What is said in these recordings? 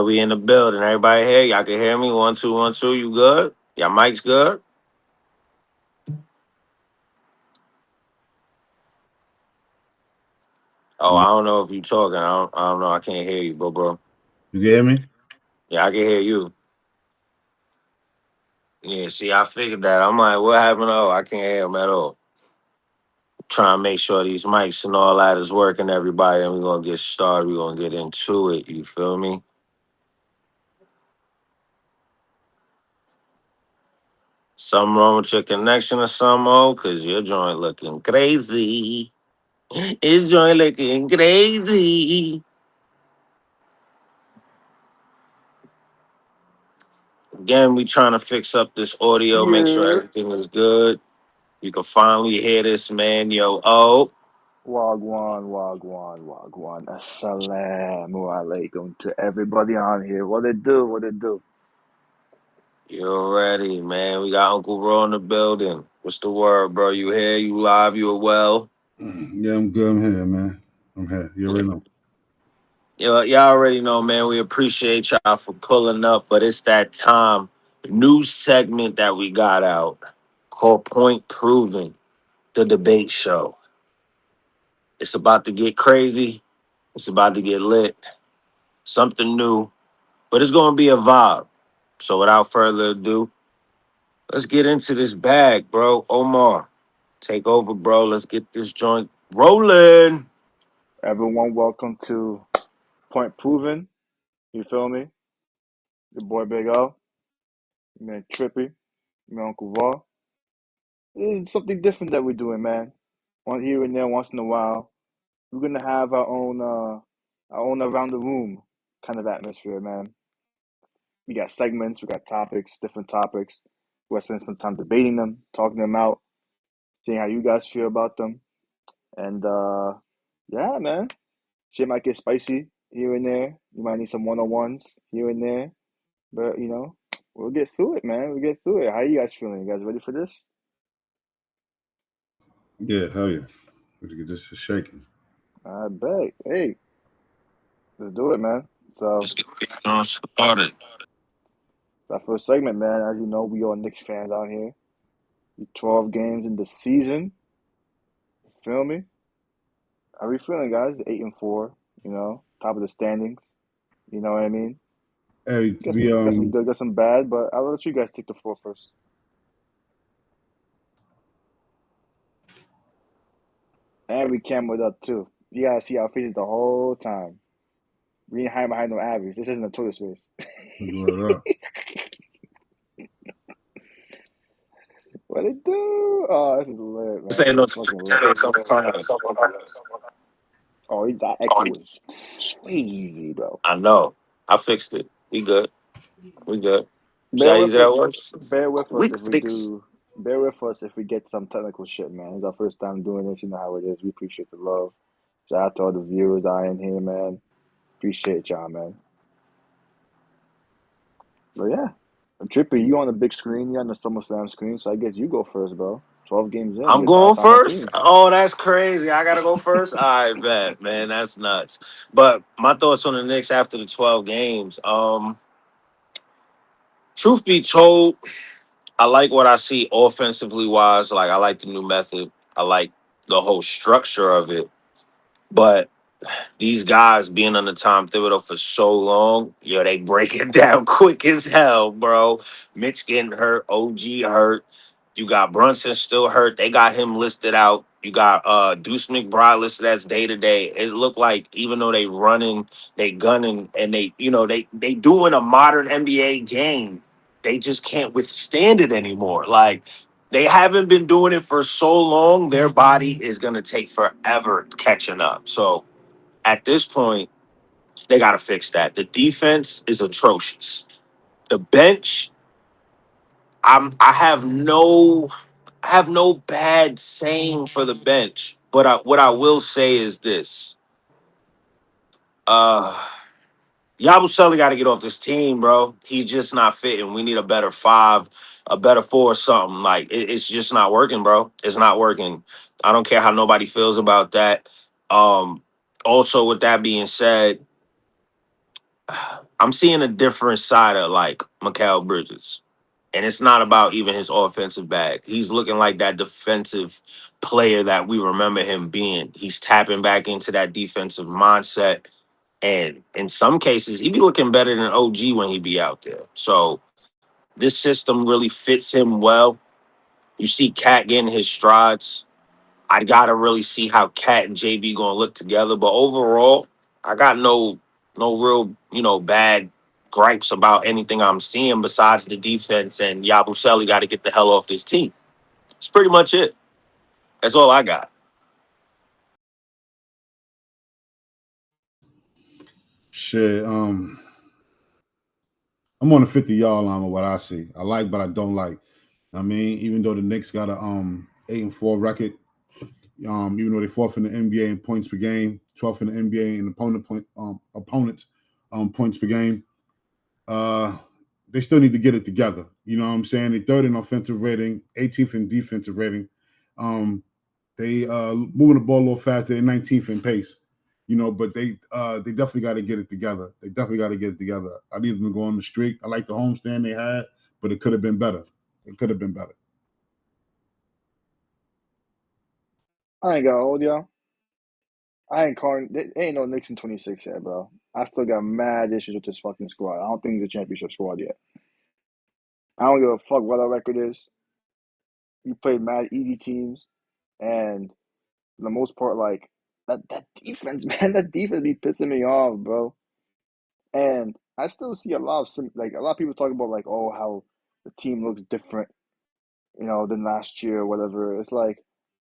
We in the building. Everybody here? Y'all can hear me? 1 2 1 2. You good? Y'all mic's good? Oh, I don't know if you talking. I don't know. I can't hear you, bro. You get me? Yeah, I can hear you. Yeah, see, I figured that. I'm like, what happened? Oh, I can't hear him at all. Trying to make sure these mics and all that is working, everybody, and we're gonna get started. We're gonna get into it. You feel me? Something wrong with your connection or something, oh, cause your joint looking crazy. His joint looking crazy. Again, we trying to fix up this audio, make sure Yeah. everything is good. You can finally hear this, man. Yo, oh, Wagwan, wagwan, wagwan. Assalamu alaikum to everybody on here. What it do? What it do? you ready, man. We got Uncle Ro in the building. What's the word, bro? You here? You live? You well? Yeah, I'm good. I'm here, man. I'm here. You already know. Yo, y'all already know, man. We appreciate y'all for pulling up, but it's that time. New segment that we got out called Point Proven, the debate show. It's about to get crazy. It's about to get lit. Something new, but it's going to be a vibe. So without further ado, let's get into this bag, bro. Omar, take over, bro. Let's get this joint rolling. Everyone, welcome to Point Proven. You feel me? Your boy Big O, your man Trippy, your man Uncle Raw. This is something different that we're doing, man. One here and there, once in a while. We're gonna have our own around the room kind of atmosphere, man. We got segments, we got topics, different topics. We're gonna spend some time debating them, talking them out, seeing how you guys feel about them. And yeah, man, shit might get spicy here and there. You might need some one on ones here and there, but we'll get through it, man. We'll get through it. How you guys feeling? You guys ready for this? Yeah, hell yeah. We get this shit shaking. I bet. Hey, let's do it, man. So Let's get it on started. that first segment, man. As you know, we all Knicks fans out here. 12 games in the season. Feel me? How we feeling, guys? 8-4. Top of the standings. You know what I mean? Hey, Got some, got some good, got some bad, but I'll let you guys take the floor first. And we camered up too. You gotta see our faces the whole time. We ain't hiding behind no average. This isn't a Twitter space. word up. What it do? Oh, this is lit, This man. ain't This no is fucking lit. Oh, that echo is crazy, bro. I know. I fixed it. We good. We good. See Bear how easy with that us. was? Bear with us Quick if we fix. do. Bear with us if we get some technical shit, man. It's our first time doing this. You know how it is. We appreciate the love. Shout out to all the viewers out in here, man. Appreciate y'all, man. But yeah, Trippy, you on the big screen. You on the SummerSlam screen. So I guess you go first, bro. 12 games in. I'm Your thoughts going on that first. team? Oh, that's crazy. I gotta go first. I bet, man. That's nuts. But my thoughts on the Knicks after the 12 games. Truth be told, I like what I see offensively wise. Like I like the new method. I like the whole structure of it. But these guys being under Tom Thibodeau for so long, yo, they break it down quick as hell, bro. Mitch getting hurt, OG hurt. You got Brunson still hurt. They got him listed out. You got Deuce McBride listed as day to day. It looked like even though they running, they gunning, and they doing a modern NBA game, they just can't withstand it anymore. Like they haven't been doing it for so long, their body is gonna take forever catching up. So at this point, they got to fix that. The defense is atrocious. The bench, I have no bad saying for the bench. But what I will say is this: uh, Yabusele got to get off this team, bro. He's just not fitting. We need a better five, a better four, or something. Like it's just not working, bro. It's not working. I don't care how nobody feels about that. Also, with that being said, I'm seeing a different side of like Mikal Bridges. And it's not about even his offensive bag. He's looking like that defensive player that we remember him being. He's tapping back into that defensive mindset. And in some cases, he be looking better than OG when he be out there. So this system really fits him well. You see Cat getting his strides. I gotta really see how Cat and JB gonna look together. But overall, I got no real, bad gripes about anything I'm seeing besides the defense and Yabusele got to get the hell off this team. It's pretty much it. That's all I got. Shit. I'm on the 50-yard line with what I see. I like, but I don't like. I mean, even though the Knicks got a 8-4 record, even though they fourth in the NBA in points per game, 12th in the NBA in opponents points per game, they still need to get it together. You know what I'm saying? They're third in offensive rating, 18th in defensive rating. They moving the ball a little faster. They're 19th in pace. But they definitely got to get it together. They definitely got to get it together. I need them to go on the streak. I like the homestand they had, but it could have been better. It could have been better. I ain't got old, y'all. I ain't calling. There ain't no Knicks in 26 yet, bro. I still got mad issues with this fucking squad. I don't think it's a championship squad yet. I don't give a fuck what our record is. We played mad easy teams, and for the most part, like that defense, man, that defense be pissing me off, bro. And I still see a lot of a lot of people talk about like, oh, how the team looks different, than last year or whatever. It's like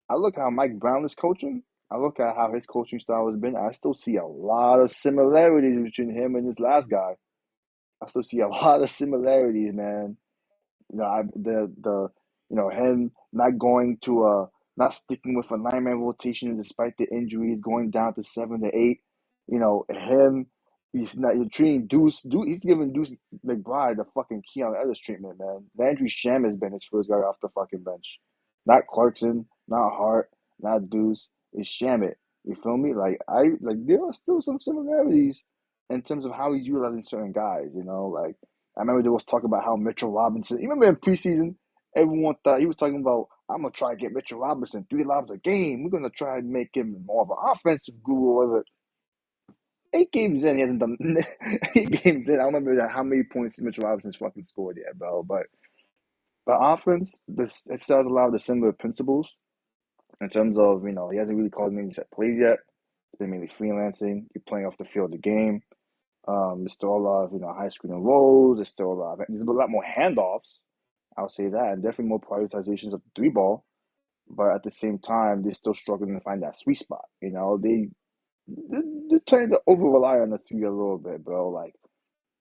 I look how Mike Brown is coaching. I look at how his coaching style has been. I still see a lot of similarities between him and this last guy. I still see a lot of similarities, man. Him not going to not sticking with a 9-man rotation despite the injuries, going down to 7 to 8. Him he's not you're treating Deuce. He's giving Deuce McBride the fucking Keon Ellis treatment, man. Landry Sham has been his first guy off the fucking bench. Not Clarkson, not Hart, not Deuce. It's Shamit. You feel me? There are still some similarities in terms of how he's utilizing certain guys. I remember there was talk about how Mitchell Robinson. You remember in preseason, everyone thought he was talking about, I'm gonna try to get Mitchell Robinson 3 lobs a game. We're gonna try and make him more of an offensive guru. Or whatever. 8 games in, he hasn't done 8 games in. I don't remember how many points Mitchell Robinson's fucking scored yet, bro. But the offense, it still has a lot of the similar principles in terms of he hasn't really called many set plays yet. It's been mainly freelancing. You're playing off the field of the game. There's still a lot of high screen and rolls. There's still there's a lot more handoffs. I'll say that, and definitely more prioritizations of the 3 ball. But at the same time, they're still struggling to find that sweet spot. They're trying to over rely on the 3 a little bit, bro. Like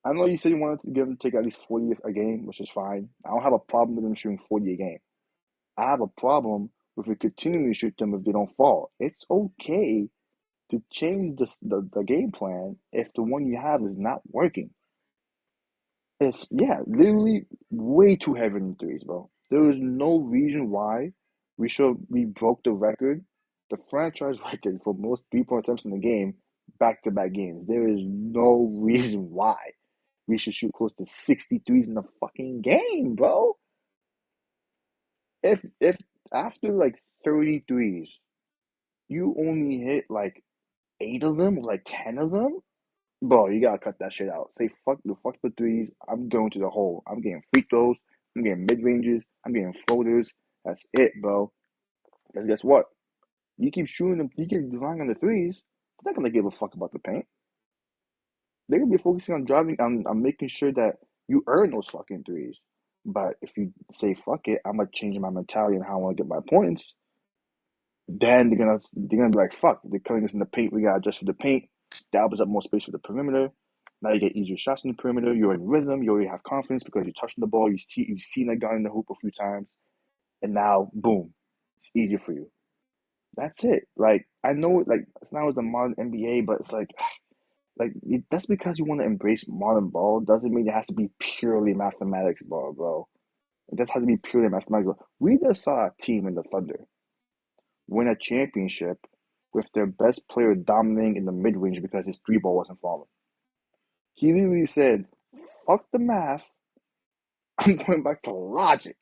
I know you said you wanted to give them take at least 40 a game, which is fine. I don't have a problem with them shooting 40 a game. I have a problem with it continuing to shoot them if they don't fall. It's okay to change the game plan if the one you have is not working. Literally way too heavy in threes, bro. There is no reason why we broke the record, the franchise record for most 3-point attempts in the game, back-to-back games. There is no reason why we should shoot close to 63s in the fucking game, bro. If after like 33s, you only hit like 8 of them or like 10 of them, bro, you gotta cut that shit out. Say fuck the threes. I'm going to the hole. I'm getting free throws. I'm getting mid ranges. I'm getting floaters. That's it, bro. Because guess what? You keep shooting them. You keep relying on the threes. They're not gonna give a fuck about the paint. They're gonna be focusing on driving. On making sure that you earn those fucking threes. But if you say fuck it, I'm gonna change my mentality and how I want to get my points. Then they're gonna be like, fuck, they're killing us in the paint. We gotta adjust for the paint. That opens up more space for the perimeter. Now you get easier shots in the perimeter. You're in rhythm. You already have confidence because you're touching the ball. You've seen that guy in the hoop a few times, and now boom, it's easier for you. That's it. Like I know, like now it's the modern NBA, but it's that's because you want to embrace modern ball. Doesn't mean it has to be purely mathematics ball, bro. It just has to be purely mathematics. We just saw a team in the Thunder win a championship with their best player dominating in the mid range because his 3 ball wasn't falling. He literally said, "Fuck the math. I'm going back to logic.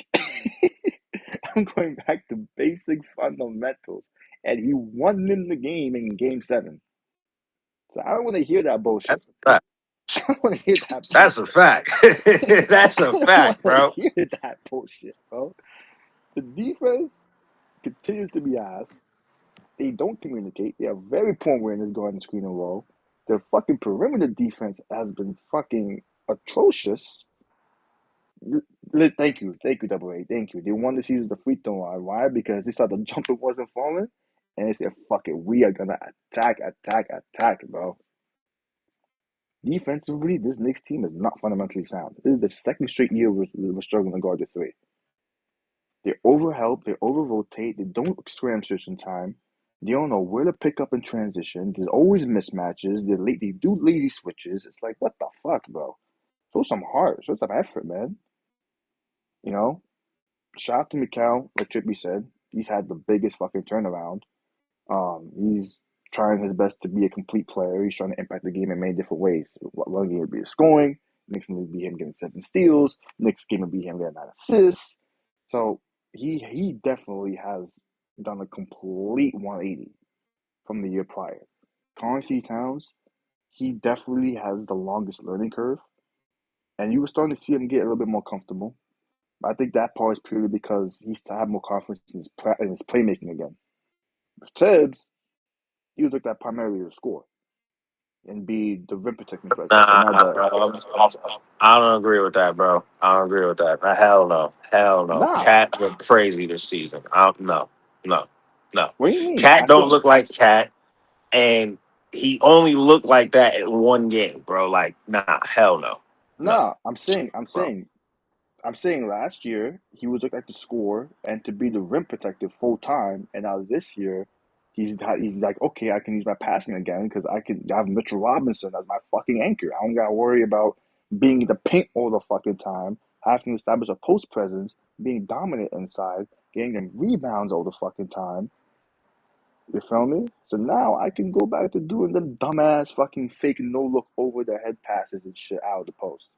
I'm going back to basic fundamentals." And he won them the game in Game 7. So I don't want to hear that bullshit. That's a fact. I don't want to hear that That's a bullshit. fact. That's I a don't want fact, to bro. hear that bullshit, bro. The defense continues to be ass. They don't communicate. They have very poor awareness going to screen and roll. Their fucking perimeter defense has been fucking atrocious. Thank you, Double A, thank you. They won the season the free throw line. Why? Because they saw the jumper wasn't falling, and they said, "Fuck it, we are gonna attack, bro." Defensively, this Knicks team is not fundamentally sound. This is the second straight year we're struggling to guard the three. They overhelp, they over rotate, they don't scram switch in time. They don't know where to pick up in transition. There's always mismatches. They do lazy switches. It's like, what the fuck, bro? Show some heart, show some effort, man. You know? Shout out to Mikal, like Trippy said. He's had the biggest fucking turnaround. He's trying his best to be a complete player. He's trying to impact the game in many different ways. One game would be scoring. Next game would be him getting 7 steals. Next game would be him getting 9 assists. So he definitely has done a complete 180 from the year prior. Karl-Anthony Towns, he definitely has the longest learning curve, and you were starting to see him get a little bit more comfortable. I think that part is purely because he still have more confidence in his playmaking again. With Tibbs, he was like that primarily to score and be the rim protecting presence, but now Nah, the bro. I don't agree with that, bro. I don't agree with that. Hell no. Hell no. nah. Cat went crazy this season. No. No. No. What do you mean? Cat don't look like Cat, and he only looked like that in one game, bro. Like, nah, hell no. No, Nah. I'm bro. saying last year he was looked like to score and to be the rim protector full time, and now this year he's like, okay, I can use my passing again because I can have Mitchell Robinson as my fucking anchor. I don't gotta worry about being in the paint all the fucking time, having to establish a post presence, being dominant inside, getting them rebounds all the fucking time. You feel me? So now I can go back to doing them dumbass fucking fake no look over the head passes and shit out of the post.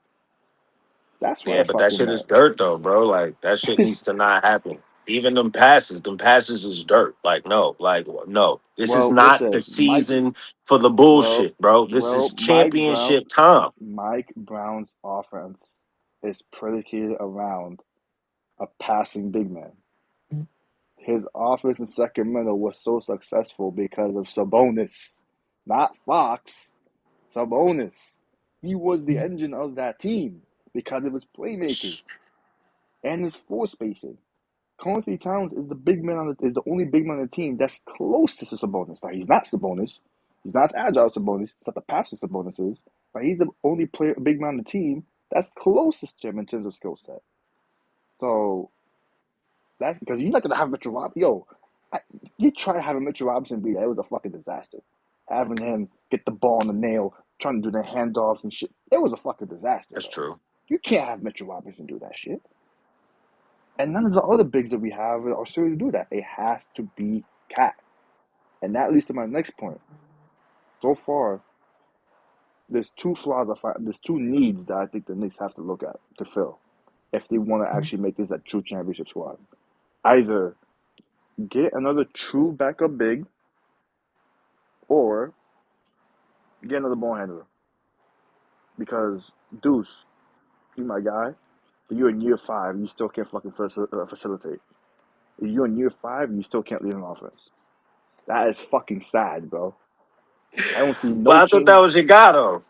That's what Yeah, I but that fucking shit is meant. dirt, though, bro. Like, that shit needs to not happen. Even them passes is dirt. Like, no, no. This is Well, not the listen, season for the well, bullshit, bro. This is well, championship time. Mike Brown's offense is predicated around a passing big man. His offense in Sacramento was so successful because of Sabonis, not Fox. Sabonis. He was the engine of that team because of his playmaking and his floor spacing. Karl-Anthony Towns is is the only big man on the team that's closest to Sabonis. Now he's not Sabonis. He's not as agile as Sabonis. He's not the passer Sabonis is. But he's the only big man on the team that's closest to him in terms of skill set. So that's because you're not gonna have Mitchell Robinson. You try having Mitchell Robinson be that, it was a fucking disaster. Having him get the ball on the nail, trying to do the handoffs and shit, it was a fucking disaster, That's bro. true. You can't have Mitchell Robinson do that shit. And none of the other bigs that we have are suited to do that. It has to be Cat. And that leads to my next point. So far, there's two flaws there's two needs that I think the Knicks have to look at to fill if they want to actually make this a true championship squad. Either get another true backup big or get another ball handler. Because Deuce, you my guy, but you're in year 5, you still can't fucking facilitate. If you're in year 5, you still can't lead an offense. That is fucking sad, bro. I don't see But no I thought that change. was your guy, though.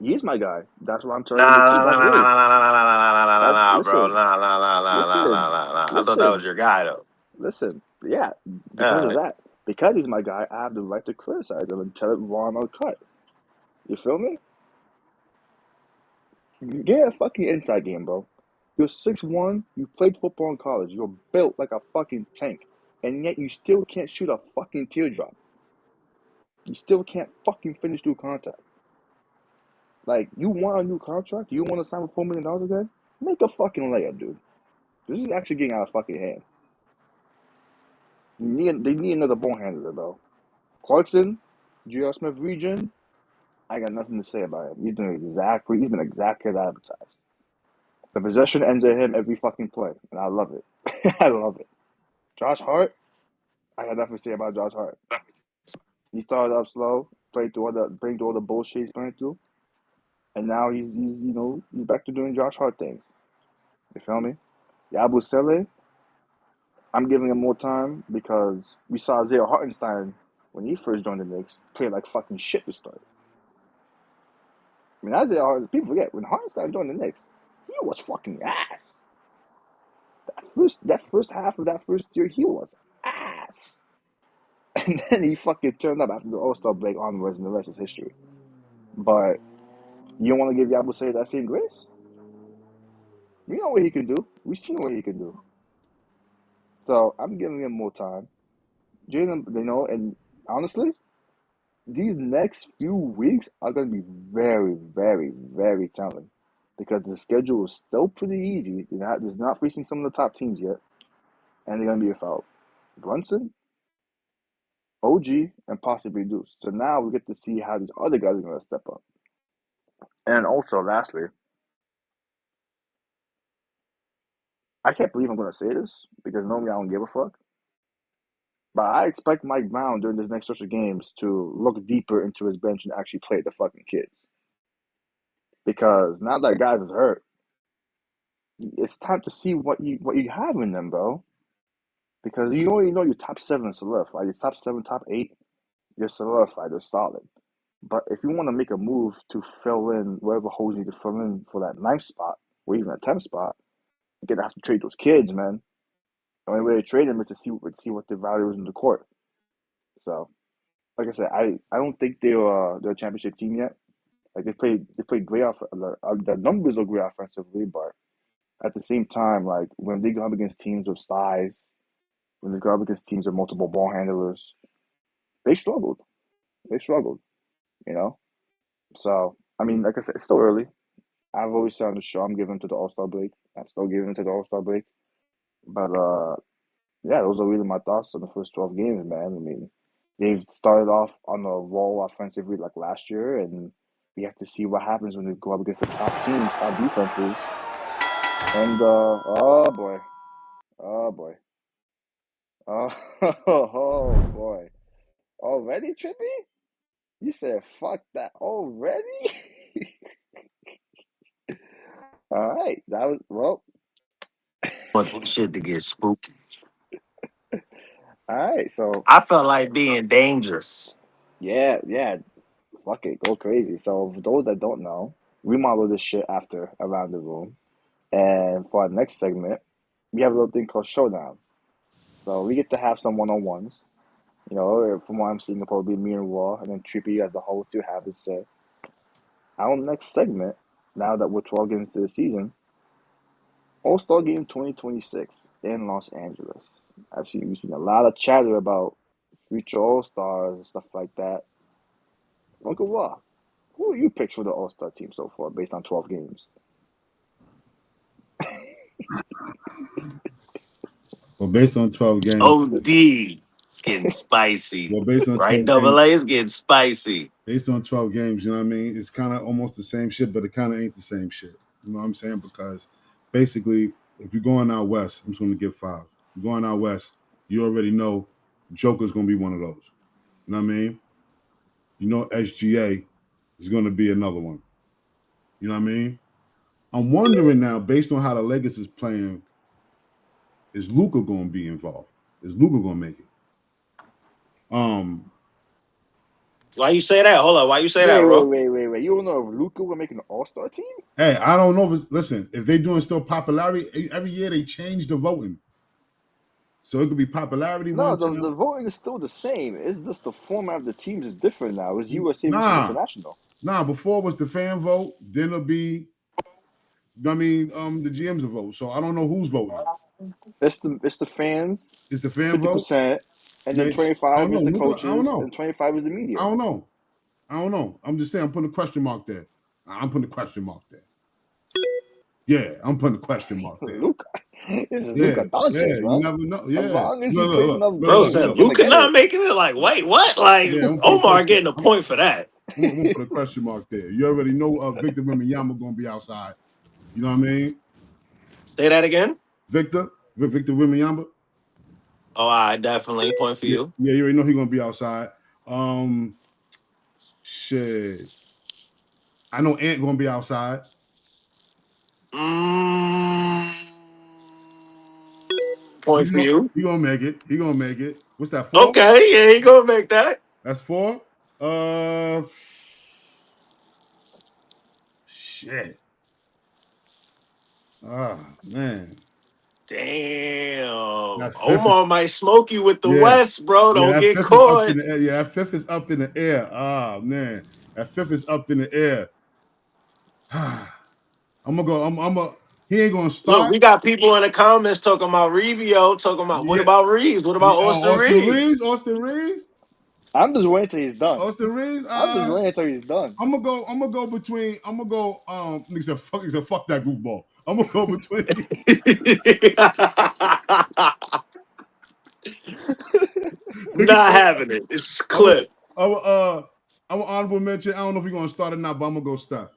He is my guy. That's why I'm Nah, telling you to keep. nah, nah, That's nah, nah, his. nah, nah, nah, nah, nah, nah, nah, That's nah, bro. listen, Nah, nah, nah, nah, nah, nah, listen, nah, nah. I thought that was listen, your guy, though. listen. Yeah, because of Yeah. that, because he's my guy, I have the right to criticize him and tell it raw and uncut. You feel me? Get a fucking inside game, bro. You're 6'1", you played football in college, you're built like a fucking tank, and yet you still can't shoot a fucking teardrop. You still can't fucking finish through contact. Like, you want a new contract? You want to sign for $4 million again? Make a fucking layup, dude. This is actually getting out of fucking hand. They need another ball handler, though. Clarkson, J.R. Smith region, I got nothing to say about him. He's been exactly as advertised. The possession ends at him every fucking play, and I love it. I love it. Josh Hart, I got nothing to say about Josh Hart. He started off slow, playing through all the bullshit he's playing through, and now he's back to doing Josh Hart things. You feel me? Yabusele, I'm giving him more time because we saw Isaiah Hartenstein when he first joined the Knicks play like fucking shit to start. I mean, Isaiah Hartenstein, people forget when Hartenstein joined the Knicks, he was fucking ass. That first half of that first year, he was ass. And then he fucking turned up after the All-Star break onwards, and the rest is history. But you don't want to give Yabusele that same grace? We know what he can do. We've seen what he can do. So I'm giving him more time. Jalen, and honestly, these next few weeks are going to be very, very, very telling because the schedule is still pretty easy. They're not facing some of the top teams yet, and they're going to be without Brunson, OG, and possibly Deuce. So now we get to see how these other guys are going to step up. And also, lastly, I can't believe I'm going to say this because normally I don't give a fuck. But I expect Mike Brown during this next stretch of games to look deeper into his bench and actually play the fucking kids. Because now that guys is hurt, it's time to see what you have in them, bro. Because you already know your top 7 is solidified. Your top 7, top 8, you're solidified. They're solid. But if you want to make a move to fill in wherever holes you need to fill in for that 9th spot or even a 10th spot, you're going to have to trade those kids, man. The only way to trade them is to see what their value is in the court. So, like I said, I don't think they're a championship team yet. Like they played great the numbers look great offensively, but at the same time, like when they go up against teams of size, when they go up against teams of multiple ball handlers, they struggled. You know. So I mean, like I said, it's still early. I've always said on the show I'm giving to the All-Star break. I'm still giving to the All-Star break. But yeah, those are really my thoughts on the first 12 games, man. I mean, they've started off on a roll offensively like last year, and we have to see what happens when they go up against the top teams, top defenses. And oh boy, oh boy, already Trippy? You said fuck that already? All right, that was Want shit to get spooked. all right. So I felt like being dangerous. yeah, fuck it, go crazy. So for those that don't know, we model this shit after Around the Room. And for our next segment, we have a little thing called Showdown. So we get to have some one-on-ones. You know, from what I'm seeing, it'll probably be me and Raw, and then Trippy as the host to have his say. Our next segment, now that we're 12 games into the season, All-Star Game 2026 in Los Angeles. We've seen a lot of chatter about future All-Stars and stuff like that. Uncle Raw, who do you pick for the All-Star team so far based on 12 games? Well, based on 12 games. OD. It's getting spicy. Well, based on Right, 12 double games, A is getting spicy. based on 12 games, you know what I mean? It's kind of almost the same shit, but it kind of ain't the same shit. You know what I'm saying? Because basically, if you're going out west, I'm just going to give 5. If you're going out west, you already know Joker's going to be one of those. You know what I mean? You know SGA is going to be another one. You know what I mean? I'm wondering now, based on how the Lakers is playing, is Luka going to be involved? Is Luka going to make it? Why you say that? Hold on. Why you say that, bro? Wait. You don't know if Luka will make an All-Star team? Hey, I don't know if listen, if they're doing still popularity, every year they change the voting. So it could be popularity No, one time. the voting is still the same. It's just the format of the teams is different now. It's USA versus international. Nah, before it was the fan vote, then it'll be the GM's vote. So I don't know who's voting. It's the fans. It's the fan vote. 50%, and then 25 is the coaches, I don't know. and 25 is the media. I don't know. I'm just saying I'm putting a question mark there. Yeah, I'm putting a question mark there. Luka. This is Luka Doncic, bro. You never know. Yeah. As long as he plays enough Bro games, said he's gonna Luka get not it. making it. Like, wait, what? Like, Yeah, Omar getting a point for that. I'm gonna put a question mark there. You already know Victor Wembanyama gonna be outside. You know what I mean? Say that again. Victor Wembanyama. Oh, I definitely point for Yeah, you. yeah, you already know he's gonna be outside. Shit. I know Ant gonna be outside. Mm, point for you. He gonna make it. He gonna make it. What's that, 4? Okay, yeah, he gonna make that. That's 4. Shit. Man. Damn. That fifth is Omar might smoke you with the yeah. West, bro. Yeah, Don't that get fifth is up caught. in the air. Yeah, that fifth is up in the air. Man. That fifth is up in the air. I'm gonna go. he ain't gonna Look, start. we got people in the comments talking about Revio, talking about what Yeah. about Reeves? What about Austin Austin Reeves. Reeves? Austin Reeves. I'm just waiting till he's done. Austin Reeves. I'm just waiting till he's done. I'm gonna go between. I'm gonna go. Nigga said fuck that goofball. I'm gonna go between. Not having it. It's I'm a, clip. I'm an honorable mention. I don't know if you're gonna start or not, but I'm gonna go Steph.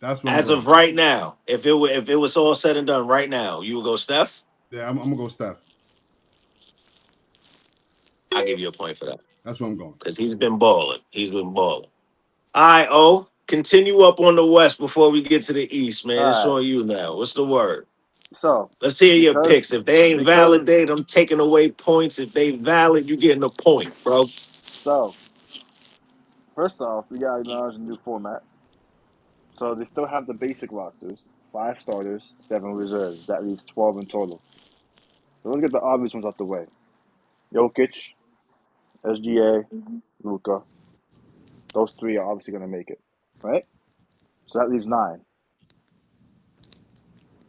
That's what I'm As going. of right now, if it was all said and done right now, you would go Steph. Yeah, I'm gonna go Steph. I'll give you a point for that That's what I'm going. because he's been balling. He's been balling. All right, O. Continue up on the West before we get to the East, man. It's All right. on you now. What's the word? So Let's hear your because picks. If they ain't valid, I'm taking away points. If they valid, you getting a point, bro. so first off, we gotta acknowledge the new format. So they still have the basic rosters: 5 starters, 7 reserves. That leaves 12 in total. So let's get the obvious ones out the way. Jokic, SGA, Luka. Those 3 are obviously gonna make it, right? So that leaves 9.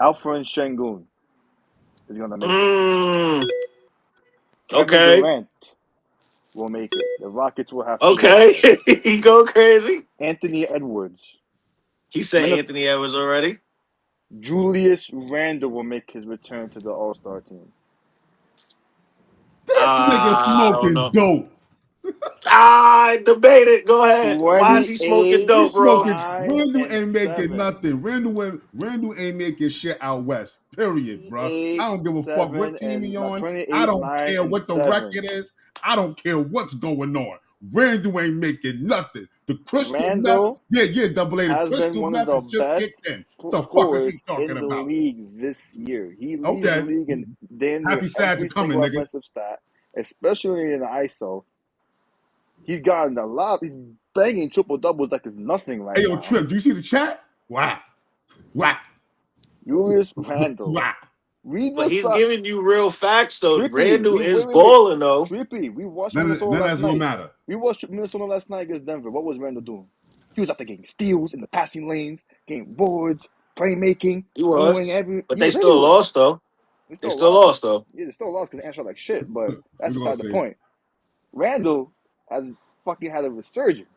Alfred Şengün is gonna make it. Mm, Kevin okay. Durant will make it. The Rockets will have to wait Okay. though. He go crazy. Anthony Edwards, He said Minnesota. Anthony Edwards already. Julius Randle will make his return to the All Star team. This nigga I don't smoking know. dope. I debate it. Go ahead. Why is he smoking 28, dope, He's bro? smoking. 9, Randall and ain't making 7. nothing. Randall ain't making shit out west. Period, bro. I 28, don't give a fuck what 7, team he and not on. I 28, don't 9, care and what the 7. record is. I don't care what's going on. Randall ain't making nothing. The crystal meth, Randle yeah, double A. The has been crystal one of meth the has just best kicked in. The fuck is he scorers talking in the about? league this year. He leads the Okay. league in damn near Happy sad to every coming, single nigga. offensive stat, especially in the ISO. He's gotten a lot. He's banging triple doubles like it's nothing right Hey, yo, now. Trip, do you see the chat? Wow. Julius Randle. Wow. Read But this he's up. giving you real facts, though. Trippy. Randall is Wait. balling, though. Trippy. We watched None of Minnesota last that's gonna night. matter. We watched Minnesota last night against Denver. What was Randle doing? He was out there getting steals in the passing lanes, getting boards, playmaking, He scoring was. every. But He they was still everywhere. lost, though. They They still still lost. lost, though. Yeah, they still lost because they answered like shit. But that's We're gonna beside the see. point. Randall has fucking had a resurgence.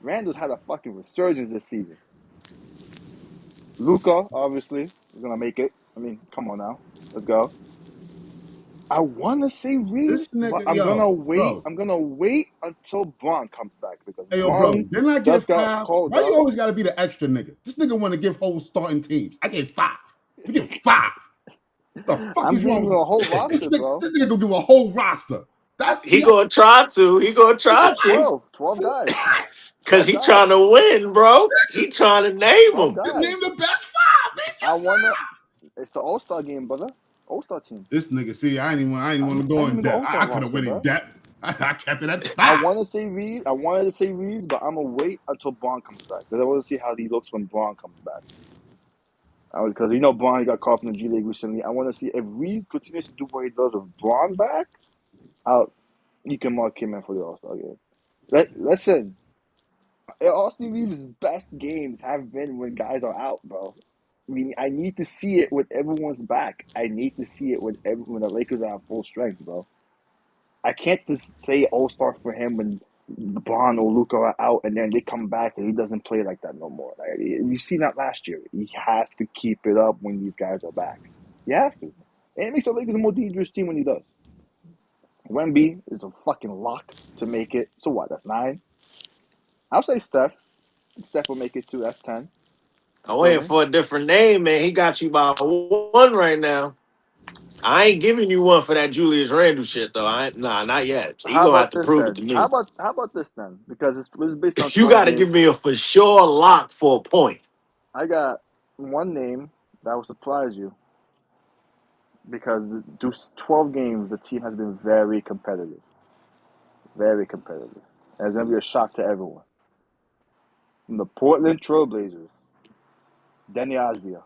Randall's had a fucking resurgence this season. Luka, obviously, is gonna make it. I mean, come on now, let's go. I want to say Reeves, This but nigga, yo, bro. I'm gonna wait until Braun comes back because Hey, yo, bro, Braun didn't I just get got 5? called Why you up. always got to be the extra nigga? This nigga want to give whole starting teams. I gave 5. You give 5. What the fuck I'm is wrong giving with you a you? whole roster, bro. This nigga gonna give a whole roster. That's He see, gonna try to. He gonna try to. 12 guys, Because 12 he guys, trying to win, bro. He trying to name 12 them. just guys. name the best 5. Name I your 5. wanna. It's the All Star game, brother. All Star team. This nigga, see, I didn't want to I go give in you the depth. All I Star could have roster, went in bro. depth. I kept it at I 5. want to say Reeves. I wanted to say Reeves, but I'm gonna wait until Braun comes back because I want to see how he looks when Braun comes back. Because Braun got caught from the G League recently. I want to see if Reeves continues to do what he does with Braun back. You can mark him in for the All Star game. Listen, Austin Reeves' best games have been when guys are out, bro. I mean, I need to see it with everyone's back. I need to see it when the Lakers are at full strength, bro. I can't just say All Star for him when Braun or Luka are out, and then they come back and he doesn't play like that no more. Like, you've seen that last year. He has to keep it up when these guys are back. He has to. And it makes the Lakers a more dangerous team when he does. Wemby is a fucking lock to make it. So what? That's 9. I'll say Steph. Steph will make it too. That's 10. I'm Feel waiting me? for a different name, man. He got you by one right now. I ain't giving you one for that Julius Randle shit though. Not yet. He How gonna have about to this prove it to then? How me. about this then? Because it's based on You 12 got to games. give me a for sure lock for a point. I got one name that will surprise you because those 12 games the team has been very competitive. Very competitive. And it's gonna be a shock to everyone. From the Portland Trailblazers, Denny Osvia.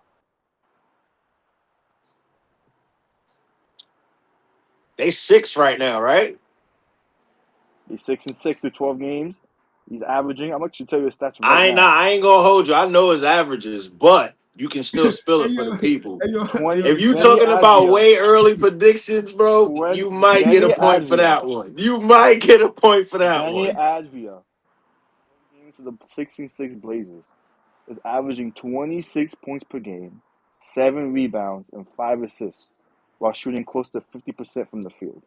They 6 right now, right? He's 6-6 through 12 games. He's averaging. I'm actually tell you his stats right now. I ain't gonna hold you. I know his averages, but you can still spill Hey it for yo, the people. hey yo, hey 20 yo, If you Denny talking about Advia. way early predictions, bro, you might get a Denny point for Advia. that one. You might get a point for that Denny one. Advia. Games for the 6-6 Blazers is averaging 26 points per game, 7 rebounds, and 5 assists, while shooting close to 50% from the field.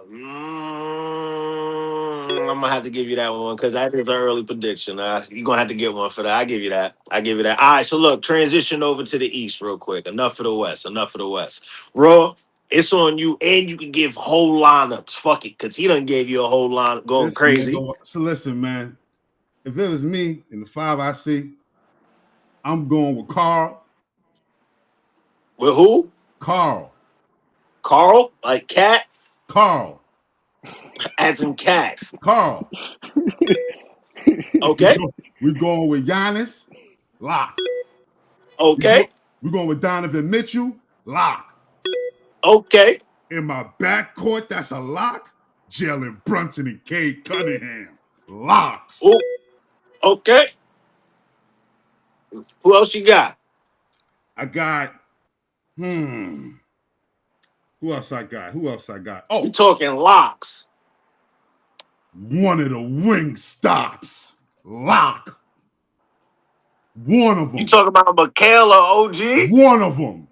I'm gonna have to give you that one because that is an early prediction. You're gonna have to get one for that. I give you that. I give you that. All right, so look, transition over to the East real quick. Enough of the West. Enough of the West. Raw, it's on you, and you can give whole lineups. Fuck it, because he done gave you a whole line going this crazy. nigga. So listen, man. If it was me in the 5 I see, I'm going with Carl. With who? Carl. Carl, like cat, Carl. as in cat. Carl. We Okay, go, we're going with Giannis. Lock. okay, We're going with Donovan Mitchell. Lock. okay. In my backcourt, that's a lock. Jalen Brunson and Cade Cunningham. Locks. Ooh, okay. Who else you got? I got, Who else I got? You Oh, talking locks? one of the wing stops. Lock. One of You them. talking about Michaela OG? One of them.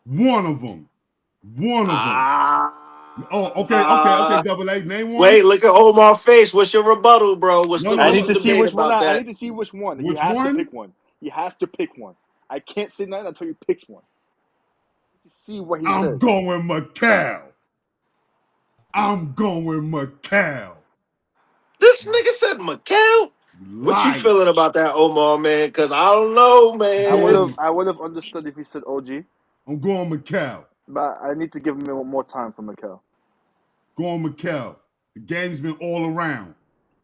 One of them. One of them. Oh, okay. Double A. Name one. Wait, look at Omar's face. What's your rebuttal, bro? What's No, the I no, what's need no. the to see debate which one. about I that? need to see which one. He Which has to one? pick one. He has to pick one. I can't say nothing until he picks one. I need to see what he I'm says. going Macau. This nigga said Mikel. What you Liar. feeling about that, Omar, man? Because I don't know, I man. would have understood if he said OG, I'm going Macau. but I need to give him more time for Mikel. The game's been all around.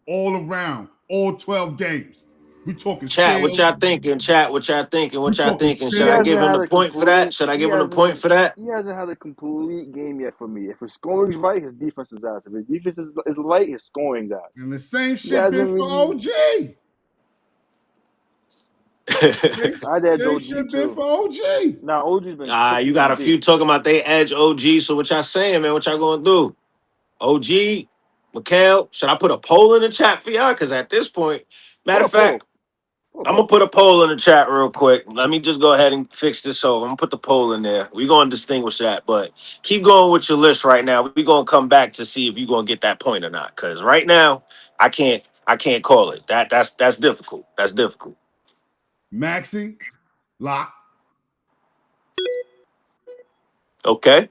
All 12 games. We talking Chat, what scale. y'all thinking? Chat, what y'all thinking? We What y'all talking thinking? He Should I scale. hasn't give him had the a point for that? complete. Should I give him the point for that? He hasn't had a complete game yet for me. If his scoring's right, his defense is ass. If his defense is right, his scoring's ass. And the same He shit been hasn't for really. OG. I did Same OG shit been too. for OG. Now OG's been cooking You from got a deep. few talking about they edge OG. So what y'all saying, man? What y'all gonna do? OG, Mikel, should I put a poll in the chat for y'all? Because at this point, Put matter a of fact, poll. Put a I'm gonna poll. put a poll in the chat real quick. Let me just go ahead and fix this over. I'm gonna put the poll in there. We're gonna distinguish that, but keep going with your list right now. We're gonna come back to see if you're gonna get that point or not. Cause right now, I can't call it. That's difficult. That's difficult. Maxi, lock. Okay.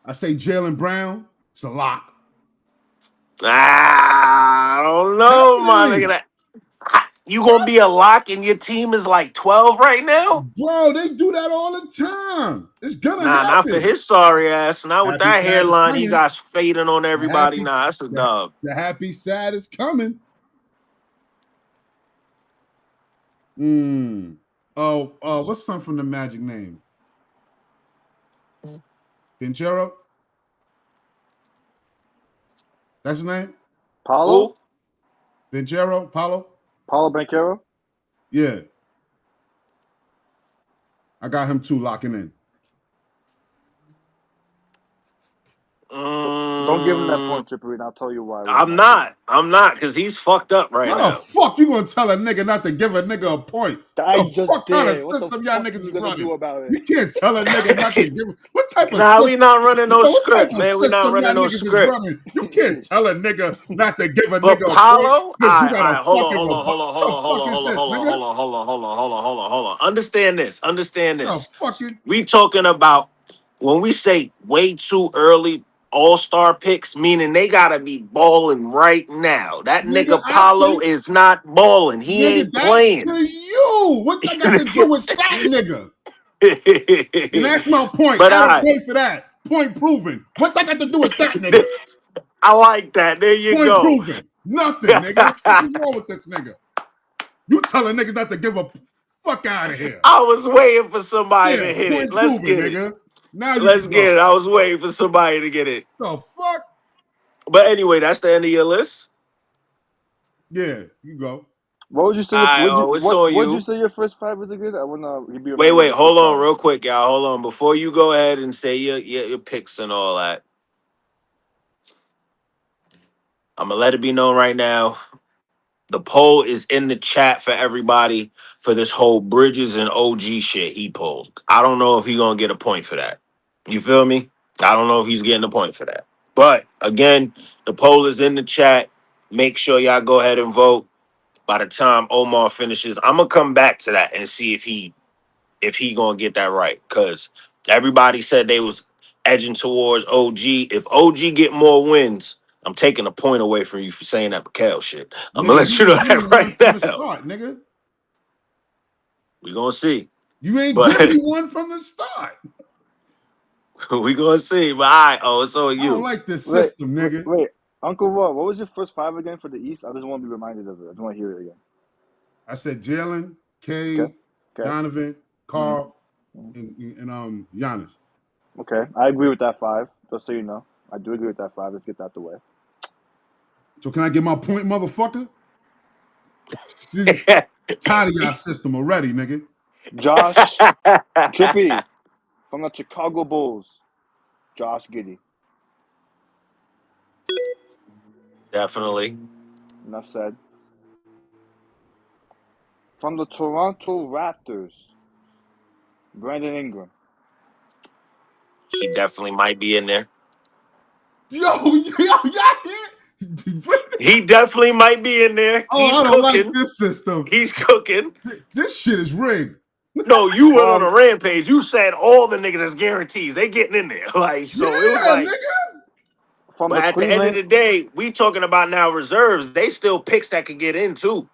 I say Jalen Brown, it's a lock. I don't know, my nigga. Definitely. You gonna be a lock and your team is like 12 right now? Bro, they do that all the time. It's gonna Nah, not for happen. his sorry ass. Not with Happy that sad is hairline he coming. got fading on The everybody. happy, Nah, that's a the, dub. the happy sad is coming. What's something from the Magic name? Pinchero? That's his name? Paulo? Who? Pinchero? Paulo? Paulo Banchero? Yeah. I got him too locking in. Don't Don't give him that point, Trippery, and I'll tell you why. I'm not, because he's fucked up right How now. the fuck you gonna tell a nigga not to give a nigga a point? I The just fuck kind of did. What the system y'all fuck niggas you is gonna do running? about it? You can't tell a nigga not to give. What type of Nah, we system? not running no What type script, of man. We not system y'all running no niggas is script. running? You can't tell a nigga not to give a But nigga a Paulo, point because you got a hold on, fucking hold on, hold on, hold on, hold What on, the fuck hold on, is this, hold on, nigga? hold on, hold on, hold on, hold on, hold on, hold on. Understand this. Understand The this. fucking We talking about when we say way too early all-star picks, meaning they gotta be balling right now. That nigga. nigga Paulo is not balling. He Nigga, ain't that's to playing. you. What that got to do with that nigga? And that's my point. But Add a point for that. Point proven. What that got to do with that nigga? I like that. There you Point go. proven. Nothing, nigga. What's wrong with this nigga? You telling niggas not to give a fuck out of here. I was waiting for somebody to hit point it. Let's proven, get nigga. it. Now you Let's can get go. it. I was waiting for somebody to get it. The fuck? But anyway, that's the end of your list. Yeah, you go. What would you say? All right, it's on What'd you you. say your first five was again? I wanna be Wait, reminded. hold on real quick, y'all. Hold on. Before you go ahead and say your picks and all that, I'm gonna let it be known right now. The poll is in the chat for everybody for this whole Bridges and OG shit he pulled. I don't know if he's gonna get a point for that. You feel me? I don't know if he's getting a point for that. But again, the poll is in the chat. Make sure y'all go ahead and vote. By the time Omar finishes, I'm gonna come back to that and see if he gonna get that right. Cause everybody said they was edging towards OG. If OG get more wins, I'm taking a point away from you for saying that Mikhail shit. I'm gonna Nigga, let you you know ain't give me that one right from the now. start, nigga. We gonna see. You ain't But give me one from the start. we gonna see. But all right, it's on I don't you. like this system, nigga. Wait, Uncle Raw, what was your first five again for the East? I just want to be reminded of it. I just want to hear it again. I said Jalen, K, Okay. Donovan, Carl, Mm-hmm. and Giannis. Okay, I agree with that five. Just so you know, I do agree with that five. Let's get that out the way. So can I get my point, motherfucker? Tired of y'all system already, nigga. Josh Trippy from the Chicago Bulls. Josh Giddey. Definitely. Enough said. From the Toronto Raptors. Brandon Ingram. He definitely might be in there. Yo, He definitely might be in there. oh, He's I don't like cooking. this system. He's cooking. This shit is rigged. No, you went on From a rampage. You said all the niggas as guarantees. They getting in there. Like, so it was Yeah, like, nigga. from but the at the end of Cleveland the day, we talking about now reserves. They still picks that could get in too.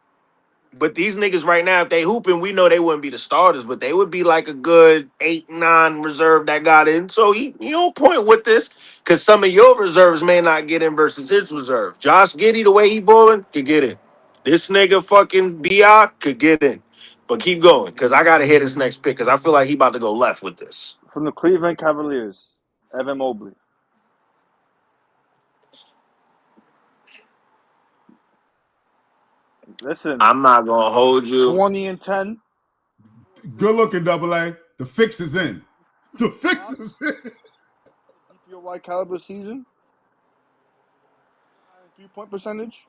But these niggas right now, if they hooping, we know they wouldn't be the starters, but they would be like a good 8-9 reserve that got in. So he on point with this, because some of your reserves may not get in versus his reserve. Josh Giddey, the way he balling, could get in. This nigga fucking Bi could get in. But keep going, because I gotta hear this next pick, because I feel like he about to go left with this. from the Cleveland Cavaliers. Evan Mobley. Listen, I'm not gonna hold you. 20 and 10. Good looking, Double A. The fix is in. The fix Blocks. is in. DPOY caliber season. 3-point percentage.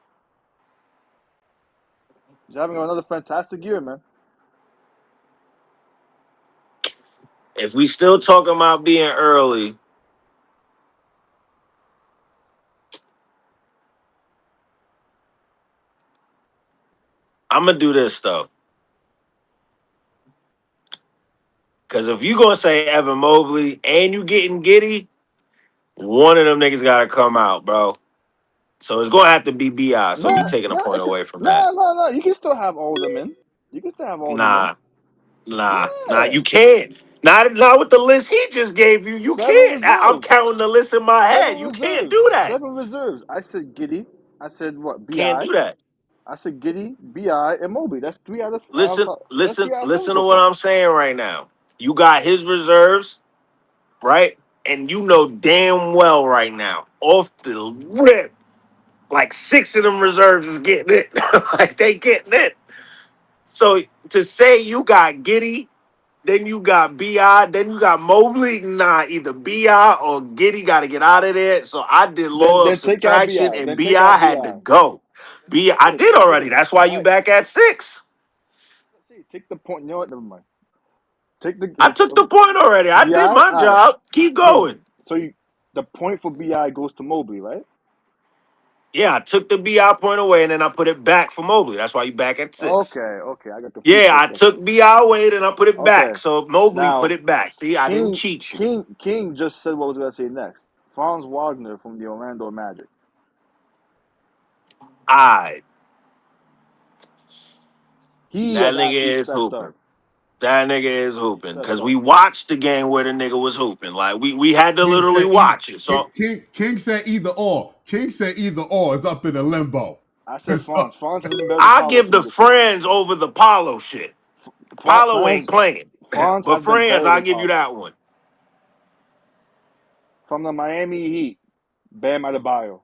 He's having another fantastic year, man. If we still talking about being early, I'm gonna do this though. Because if you gonna say Evan Mobley and you getting Giddy, one of them niggas gotta come out, bro. So it's gonna have to be Bi. So we taking a point away from that. Nah. You can still have all of them in. You can still have all of them in. Nah. Yeah. You can't. Not with the list he just gave you. You Seven can't. I'm reserves. counting the list in my head. Seven You can't reserves. do that. Seven reserves. I said Giddy. I said what? Can't Bi. do that. I said Giddy, Bi, and Mobley. That's three out of Listen, that's listen, 3 out of 7 listen to so what far. I'm saying right now. You got his reserves, right? And you know damn well right now, off the rip, like 6 of them reserves is getting it. Like they getting it. So to say you got Giddy, then you got BI, then you got Mobley. Nah, either BI or Giddy got to get out of there. So I did law of Then take out subtraction, BI. and Then take BI out had to BI. go. BI, I did already. That's why you Right. back at 6. Let's see. Take the point. You know what? Never mind. Take the I took the point already. I did BI. my All right. job. Keep No. going. So the point for BI goes to Mobley, right? Yeah, I took the BI point away, and then I put it back for Mobley. That's why you back at 6. Okay. I got confused Yeah, for a I second. took BI away, then I put it Okay. back. So Mobley put Now, it back. See, I didn't cheat you. King just said what I was gonna say next. Franz Wagner from the Orlando Magic. Alright. He That has nigga actually is stepped up. hooping. That nigga is hooping. Stepped Because up. we watched the game where the nigga was hooping. Like, we had to literally watch it. So King said either or. King said either or. It's up in the limbo. I said Franz. Franz has been better than I Paolo give for the me this year. friends over the Paulo shit. Paulo ain't playing. Franz But has been friends, better I'll than give you Paolo. that one. From the Miami Heat, Bam Adebayo.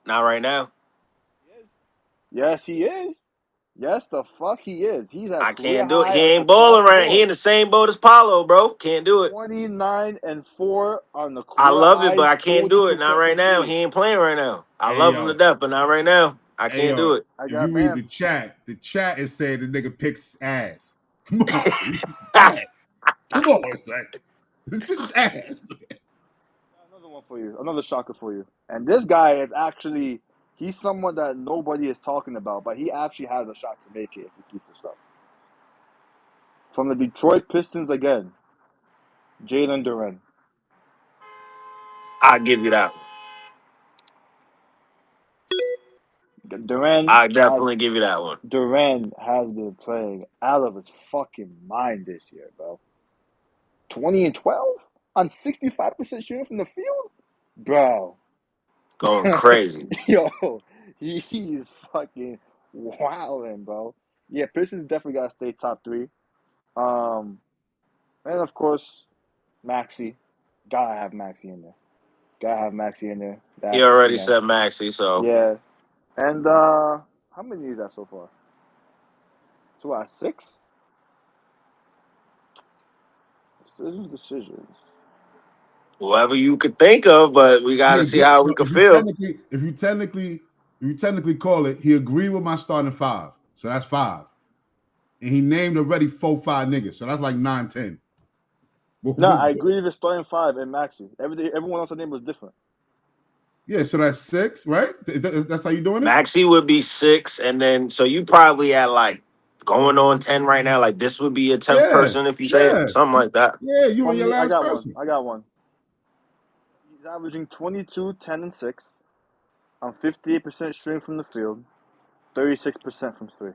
Not right now. Yes, he is. Yes, the fuck he is. He's I at career can't do it. high He ain't across balling the right. He in board. the same boat as Paulo, bro. Can't do it. 29-4 on the I career love it, but high, I can't do it. Not 40% right from now. three. He ain't playing right now. I Hey, love him yo. to death, but not right now. I Hey, can't yo, do it. I if got you read Bam. the chat is saying the nigga picks ass. Come on. Ass. Come on, son. It's just ass. Another one for you. Another shocker for you. And this guy is actually, he's someone that nobody is talking about, but he actually has a shot to make it if he keeps this up. From the Detroit Pistons again, Jalen Duren. I'll give you that one. Duren I definitely give you that one. Duren has been playing out of his fucking mind this year, bro. 20-12 on 65% shooting from the field? Bro. Going crazy. Yo, he's fucking wilding, bro. Yeah, Pistons definitely gotta stay top 3. And of course, Maxey. Gotta have Maxey in there. He That's, already said Maxey, so yeah. And how many is that so far? So what, 6? Decisions. whoever you could think of, but we got to see how we could feel. If you technically call it, he agreed with my starting 5. So that's 5. And he named already 4, 5 niggas. So that's like 9, 10. No, I agree with the starting 5 and Maxey. Everyone else's name was different. Yeah, so that's 6, right? That's how you doing it? Maxey would be 6, and then so you probably at like going on 10 right now. Like this would be a 10th person if you say it, something like that. Yeah, you and your last person. I got one. He's averaging 22, 10, and 6 on 58% shooting from the field, 36% from 3.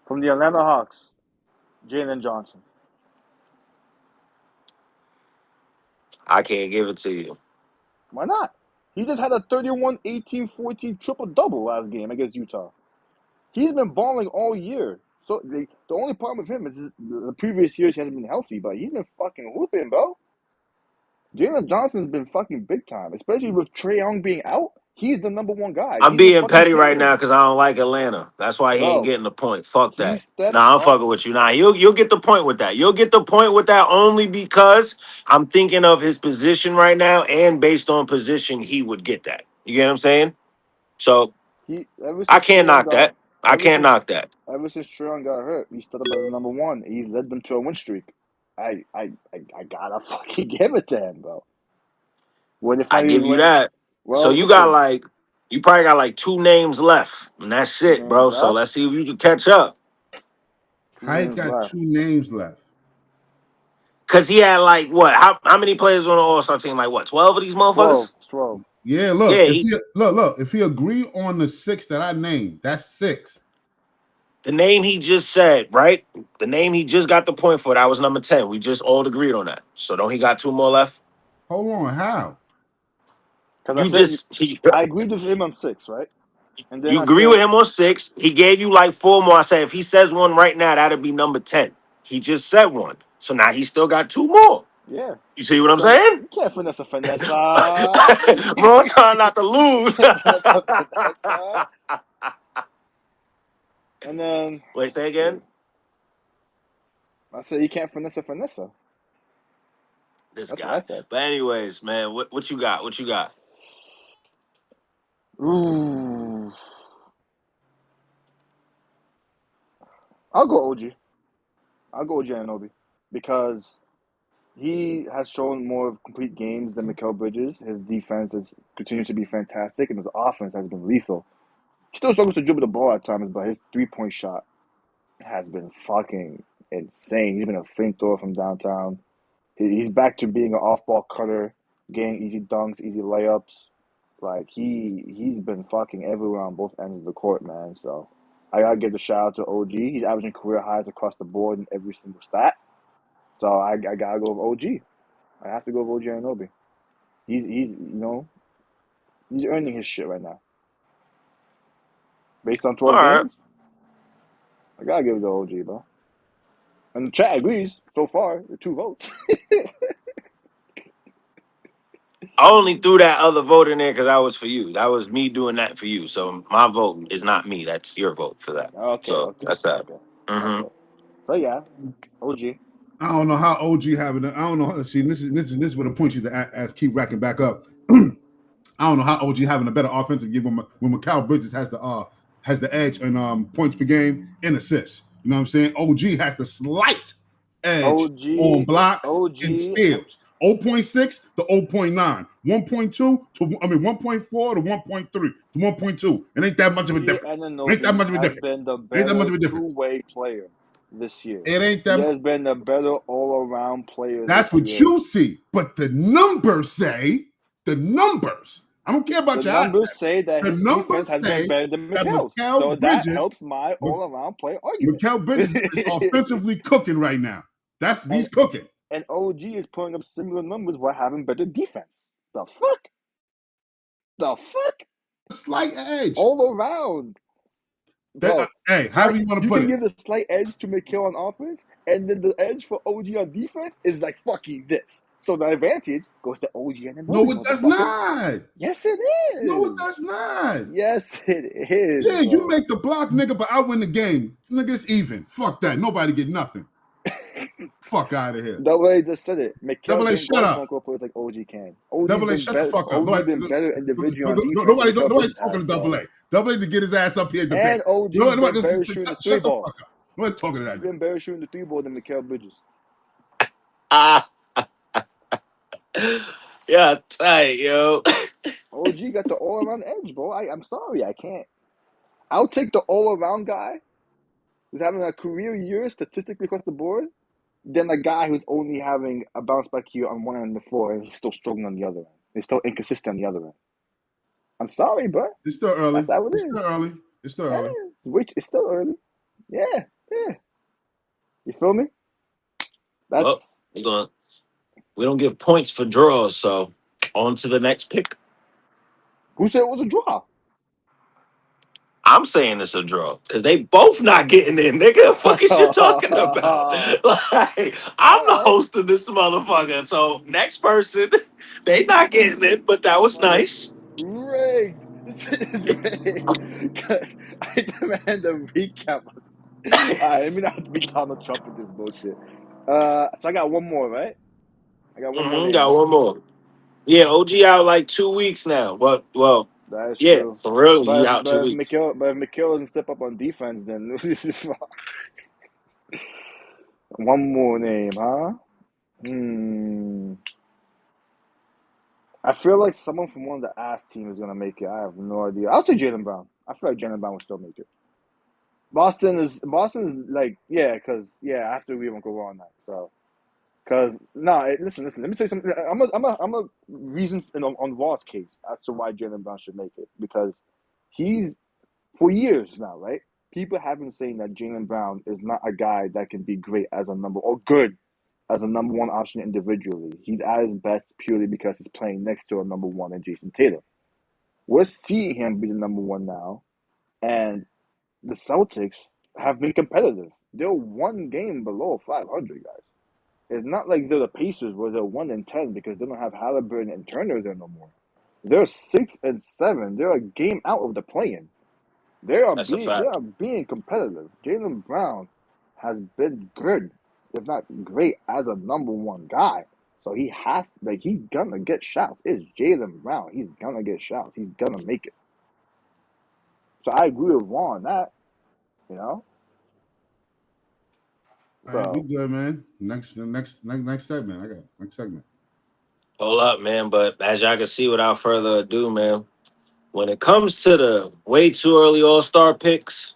From the Atlanta Hawks, Jalen Johnson. I can't give it to you. Why not? He just had a 31, 18, 14 triple-double last game against Utah. He's been balling all year. So the only problem with him is the previous years he hasn't been healthy, but he's been fucking hooping, bro. Jalen Johnson's been fucking big time, especially with Trae Young being out. He's the number 1 guy. I'm He's been being fucking petty right killing now them. because I don't like Atlanta. That's why he ain't Bro, getting the point. Fuck he that. stepped Nah, I'm up. fucking with you. Nah, you'll get the point with that. You'll get the point with that only because I'm thinking of his position right now, and based on position, he would get that. You get what I'm saying? So I can't knock that. I can't knock that. Ever since Trae Young got hurt, he stepped up as the number 1. He's led them to a win streak. I gotta fucking give it to him, bro. I give you that. So you probably got like 2 names left, and that's it, bro. So let's see if you can catch up. How he got 2 names left? Cause he had like what? How many players on the All-Star team? Like what? 12 of these motherfuckers? 12. Yeah, look. Yeah, look. If he agree on the 6 that I named, that's 6. The name he just said, right? The name he just got the point for, that was number 10. We just all agreed on that. So don't he got 2 more left? Hold on, how? I agreed with him on 6, right? And then you agree with him on 6. He gave you like 4 more. I said if he says one right now, that'd be number 10. He just said one. So now he still got 2 more. Yeah. You see what I'm saying? You can't finesse. Bro, I'm trying not to lose. And then wait, say again. I said he can't finesse. This That's what guy. I said. But anyways, man, what you got? What you got? Ooh. I'll go OG. I'll go OG Anunoby because he has shown more complete games than Mikal Bridges. His defense continues to be fantastic, and his offense has been lethal. He still struggles to dribble the ball at times, but his 3-point shot has been fucking insane. He's been a flamethrower from downtown. He's back to being an off-ball cutter, getting easy dunks, easy layups. Like he's been fucking everywhere on both ends of the court, man. So I gotta give the shout out to OG. He's averaging career highs across the board in every single stat. So I gotta go with OG. I have to go with OG Anunoby. He's earning his shit right now. Based on All 12 right. games, I gotta give it to OG, bro. And the chat agrees so far. The 2 votes. I only threw that other vote in there because that was for you. That was me doing that for you. So my vote is not me. That's your vote for that. So that's that. Okay. Mm-hmm. So yeah, OG. I don't know how OG having it. I don't know. See, this is what a point you to keep racking back up. I don't know how OG having a better offensive game when Mikal Bridges has the edge in points per game and assists. You know what I'm saying? OG has the slight edge on blocks and steals. 0.6 to 0.9, 1.2 to 1.4 to 1.3 to 1.2. It ain't that much of a difference. It ain't that much of a difference. Been the better two-way player this year. It ain't that. He has been the better all-around player. That's what you see, but the numbers say the numbers. I don't care about The your numbers accent. say that The his numbers defense has say been better than that Mikal's. Mikal So that Bridges- helps my all-around player argument. Mikal Bridges is offensively cooking right now. He's cooking. And OG is putting up similar numbers while having better defense. The fuck? Slight edge. All around. Bro, Hey, however you want to put you it. can give the slight edge to Mikal on offense, and then the edge for OG on defense is like fucking this. So the advantage goes to OG and then No, it does not. Yes, it is. No, it does not. Yes, it is. Yeah, bro. you make the block, nigga, but I win the game. Nigga, it's even. Fuck that. Nobody get nothing. Fuck out of here. Double A just said it. Mikal Double A, can't shut up. front-court players like OG can. OG Double A, shut the fuck up. OG been better individually on defense. Nobody's talking to Double A. Double A to get his ass up here. And OG been better shooting the 3 ball. Fuck up. Nobody's talking to that. He's been better shooting the 3 ball than Mikal Bridges. Yeah, tight, yo. OG got the all-around edge, bro. I'm sorry, I can't. I'll take the all-around guy who's having a career year statistically across the board than a guy who's only having a bounce back year on one end of the floor and is still struggling on the other end. He's still inconsistent on the other end. I'm sorry, bro. It's still early. That's how it is. It's still early. It's still early. Yeah. You feel me? That's we don't give points for draws, so on to the next pick. Who said it was a draw? I'm saying it's a draw because they both not getting in, nigga. Fuck is you talking about? Like, I'm the host of this motherfucker. So next person, they not getting it, but that was nice. Rigged. This is rigged. I demand a recap. Let me not be Donald Trump with this bullshit. So I got one more, right? I got one more. Got one more. Yeah, OG out like 2 weeks now. Well, that is yeah, true. for real, But, he out 2 weeks. But if Mikal doesn't step up on defense, then one more name, huh? I feel like someone from one of the ass teams is gonna make it. I have no idea. I'll say Jaylen Brown. I feel like Jaylen Brown will still make it. Boston is like because I have to agree with Uncle Ron on that. So, listen. Let me say something. I'm a reason on Raw's case as to why Jaylen Brown should make it because he's for years now, right? People have been saying that Jaylen Brown is not a guy that can be great as a number or good as a number one option individually. He's at his best purely because he's playing next to a number one in Jason Tatum. We're seeing him be the number one now, and the Celtics have been competitive. They're one game below 500, guys. It's not like they're the Pacers where they're 1-10 because they don't have Halliburton and Turner there no more. They're 6-7. They're a game out of the play-in. They are being competitive. Jaylen Brown has been good. if not great, as a number one guy. So he's gonna get shots. It's Jaylen Brown. He's gonna get shots. He's gonna make it. So I agree with Vaughn on that. You know. All right, we So good, man. Next segment. I got next segment. Hold up, man. But as y'all can see, without further ado, man, when it comes to the way too early All-Star picks,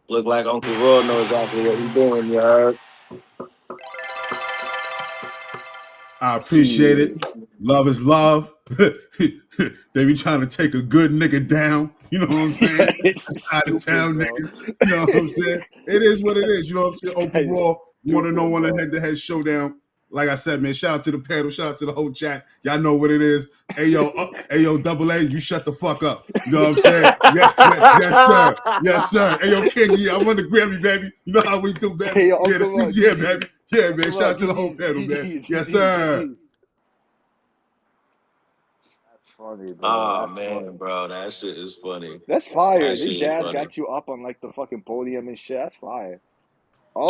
look like Uncle Raw knows exactly what he's doing, you heard? I appreciate it. Love is love. They be trying to take a good nigga down. You know what I'm saying? Out of town niggas. You know what I'm saying? It is what it is. You know what I'm saying? Uncle Raw, want to know on the head-to-head showdown. Like I said, man, shout out to the panel. Shout out to the whole chat. Y'all know what it is. Hey, yo, Double A, you shut the fuck up. You know what I'm saying? Yes, sir. Yes, sir. Hey, yo, King, yeah, I won the Grammy, baby. You know how we do, baby. Hey, yo, yeah, the speech, yeah, baby. Yeah, man. Shout out to the whole GGs, panel, man. GGs, Yes, GGs, sir. GGs. That's funny, bro. Oh, That's man, funny. bro. That shit is funny. That's fire. That This shit is jazz funny. got you up on like the fucking podium and shit. That's fire.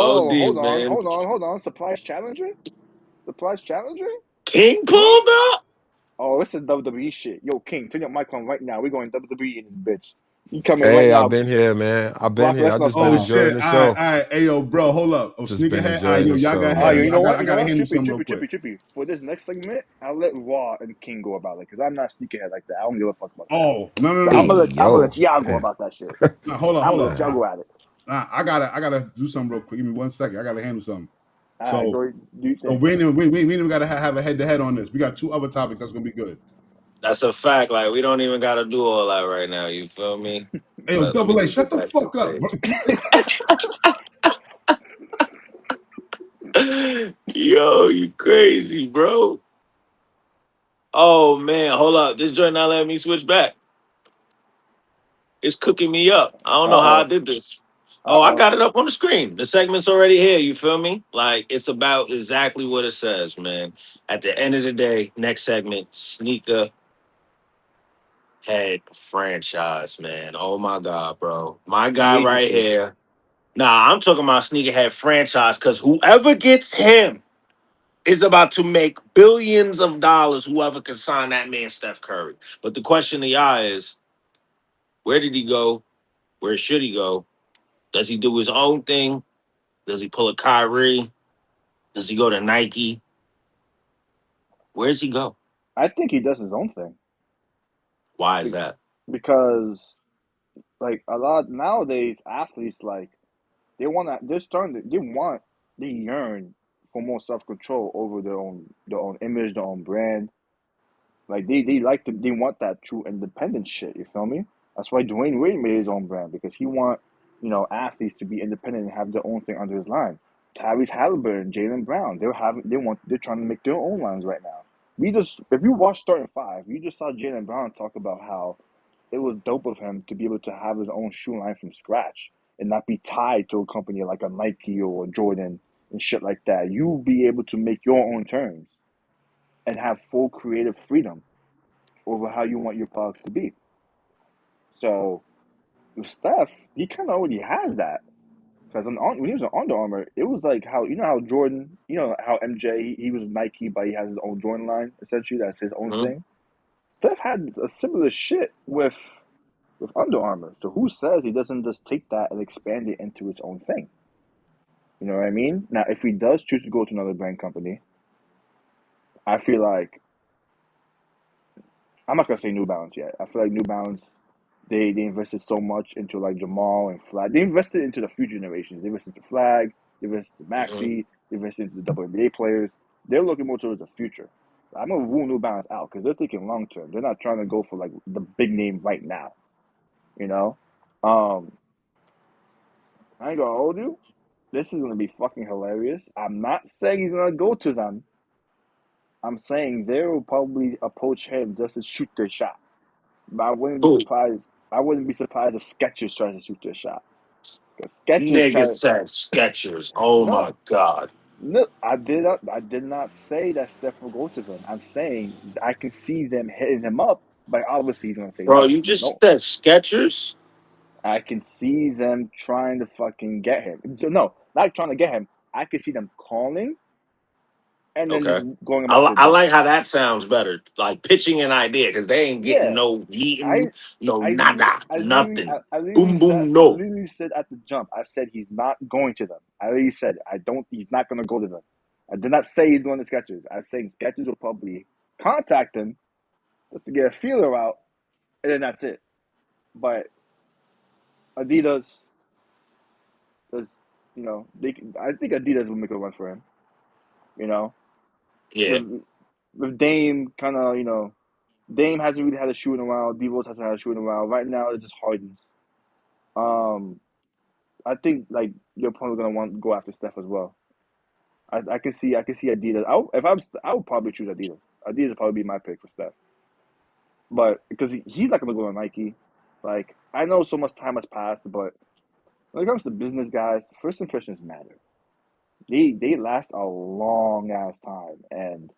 OD, Oh, man. hold on. Surprise challenger? Surprise challenger? King pulled up? Oh, it's a WWE shit. Yo, King, turn your mic on right now. We're going WWE in this bitch. You coming right Hey, now. I've been here, man. I've been Brock here. I Lesnar just been Oh style. enjoying shit! the All right, show. all right. Hey yo, bro, hold up. Oh, Just been sneakerhead. All right, enjoying yo, the y'all got show, Oh, ahead. you man. know what? I gotta handle something real quick. Trippy. For this next segment, I'll let Raw and King go about it because I'm not sneakerhead like that. I don't give a fuck about that. Oh no, So Hey, I'm gonna yo. let y'all go about that shit. Nah, hold I'm gonna up. let y'all go at it. I gotta do something real quick. Give me 1 second. I gotta handle something. All right, go do your thing. we ain't even gotta have a head to head on this. We got 2 other topics that's gonna be good. That's a fact. Like, we don't even got to do all that right now. You feel me? Hey yo, But let me Double A, just shut get the back fuck to up, bro. the page. Yo, you crazy, bro. Oh, man. Hold up. This joint not letting me switch back. It's cooking me up. I don't know how I did this. Oh, I got it up on the screen. The segment's already here. You feel me? Like, it's about exactly what it says, man. At the end of the day, next segment, sneaker head franchise, man. Oh my God, bro. My guy Free right agency. here. Nah, I'm talking about sneakerhead franchise because whoever gets him is about to make billions of dollars. Whoever can sign that man, Steph Curry. But the question to y'all is, where did he go? Where should he go? Does he do his own thing? Does he pull a Kyrie? Does he go to Nike? Where's he go? I think he does his own thing. Why is that? Because like a lot nowadays athletes like they yearn for more self control over their own image, their own brand. Like they want that true independent shit, you feel me? That's why Dwayne Wade made his own brand because he want, athletes to be independent and have their own thing under his line. Tyrese Halliburton, Jaylen Brown, they're trying to make their own lines right now. If you watch Starting Five, you just saw Jaylen Brown talk about how it was dope of him to be able to have his own shoe line from scratch and not be tied to a company like a Nike or a Jordan and shit like that. You be able to make your own terms and have full creative freedom over how you want your products to be. So with Steph, he kind of already has that. Because when he was on Under Armour, it was like how how Jordan, how MJ, he was Nike, but he has his own Jordan line. Essentially, that's his own Mhm. thing. Steph had a similar shit with Under Armour. So who says he doesn't just take that and expand it into its own thing? You know what I mean? Now, if he does choose to go to another brand company, I feel like I'm not gonna say New Balance yet. I feel like New Balance they invested so much into like Jamal and Flag. They invested into the future generations. They invested into Flag. They invested into Mhm. Maxi. They invested into the WNBA players. They're looking more towards the future. I'm gonna rule New Balance out because they're thinking long term. They're not trying to go for like the big name right now. You know, um, I ain't gonna hold you. This is gonna be fucking hilarious. I'm not saying he's gonna go to them. I'm saying they will probably approach him just to shoot their shot. But I wouldn't be Who? surprised. I wouldn't be surprised if Skechers tries to shoot their shot. Because Skechers Nigga try. said Skechers. Oh my No, God. no, I did not. I did not say that Steph will go to them. I'm saying I can see them hitting him up, but obviously he's gonna say Bro, no. you just No, said Skechers? I can see them trying to fucking get him. No, not trying to get him. I can see them calling and then just Okay. going about their I business. like how that sounds better. Like pitching an idea because they ain't getting Yeah, no meeting, I no I nada, I literally nothing. I literally Boom, said boom, no. at the jump. I said he's not going to them. I literally said I don't. He's not going to go to them. I did not say he's going to Skechers. I'm saying Skechers will probably contact him just to get a feeler out, and then that's it. But Adidas does, they. I think Adidas will make a run for him. You know, Yeah, with with Dame, kind of, Dame hasn't really had a shoe in a while. Devos hasn't had a shoe in a while. Right now, it's just Harden. Um, I think like you're probably gonna want to go after Steph as well. I can see Adidas. I would probably choose Adidas. Adidas would probably be my pick for Steph, but because he's not gonna go to Nike. Like I know so much time has passed, but when it comes to business guys, first impressions matter. They last a long ass time, and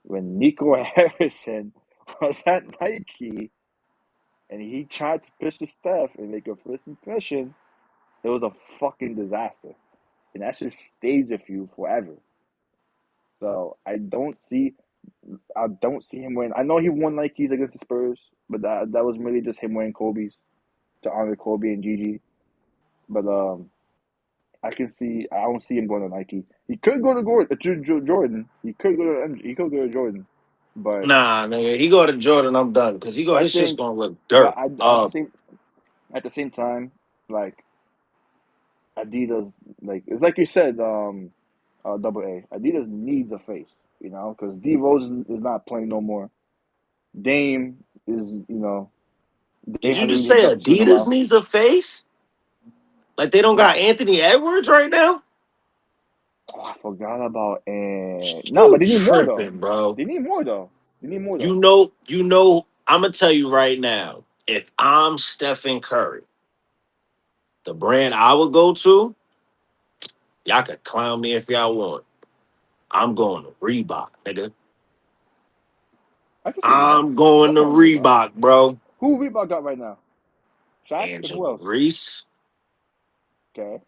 when Nico Harrison was at Nike and he tried to pitch to Steph and make a first impression, it was a fucking disaster. And that should stayed with you forever. So I don't see him wearing. I know he won Nikes against the Spurs, but that was really just him wearing Kobe's to honor Kobe and Gigi. But I don't see him going to Nike. He could go to Jordan. He could go to Jordan. But nah, nigga. He go to Jordan, I'm done because I his shit's think, gonna look but dirt. at the same time, like Adidas, like it's like you said, Double A. Adidas needs a face, because D Rose is not playing no more. Dame is, they Did you haven't just really say dropped a shoe in a Adidas while. needs a face? Like they don't got Anthony Edwards right now? Oh, I forgot about no, You but they need more though. tripping, bro? They need more though. They need more though. You know. I'm gonna tell you right now. If I'm Stephen Curry, the brand I would go to, y'all can clown me if y'all want. I'm going to Reebok, nigga. I can see Reebok. I'm going Nothing to wrong with Reebok. Reebok, bro. Who Reebok got right now? Shaq and who Angela else? Reese. Okay.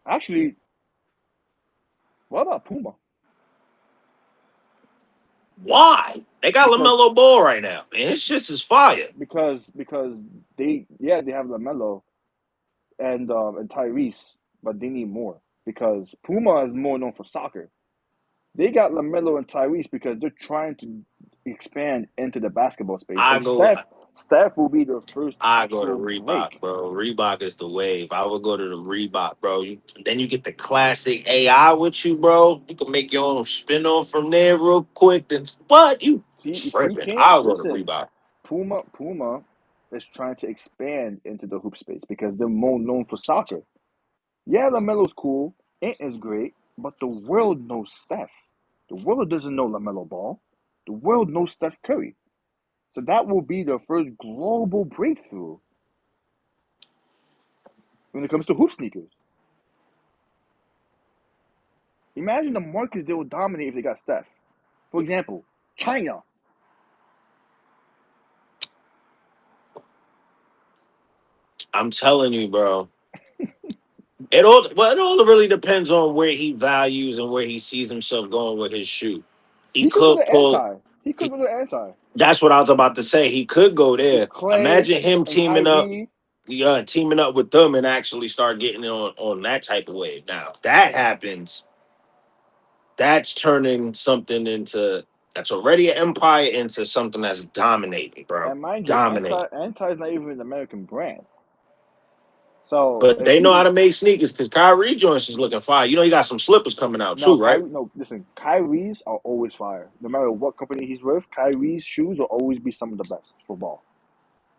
Actually, what about Puma? Why? They got Because LaMelo Ball right now, and his shit is fire. because they have Lamelo and Tyrese, but they need more because Puma is more known for soccer. They got Lamelo and Tyrese because they're trying to expand into the basketball space, I and go. Steph will be their first I go to actual Reebok, break. bro. Reebok is the wave. I would go to the Reebok, bro. Then you get the classic AI with you, bro. You can make your own spin off from there real quick. Then what you See, if he tripping? can't I'll go to listen, Reebok. Puma is trying to expand into the hoop space because they're more known for soccer. Yeah, Lamelo's cool, Ant is great, but the world knows Steph. The world doesn't know Lamelo Ball. The world knows Steph Curry. So that will be the first global breakthrough when it comes to hoop sneakers. Imagine the markets they would dominate if they got Steph. For example, China. I'm telling you, bro. It all really depends on where he values and where he sees himself going with his shoe. He He could go could to pull. anti. He could go to anti That's what I was about to say. He could go with there. Clay Imagine him and Kyrie. teaming up with them and actually start getting on that type of wave. Now, if that happens, that's turning something into that's already an empire into something that's dominating, bro. And mind you, Dominating. anti is not even an American brand. So But if they know how he to make sneakers because Kyrie joints is looking fire. You know, he got some slippers coming out no too, right? Kyrie no listen, Kyrie's are always fire. No matter what company he's with, Kyrie's shoes will always be some of the best for ball.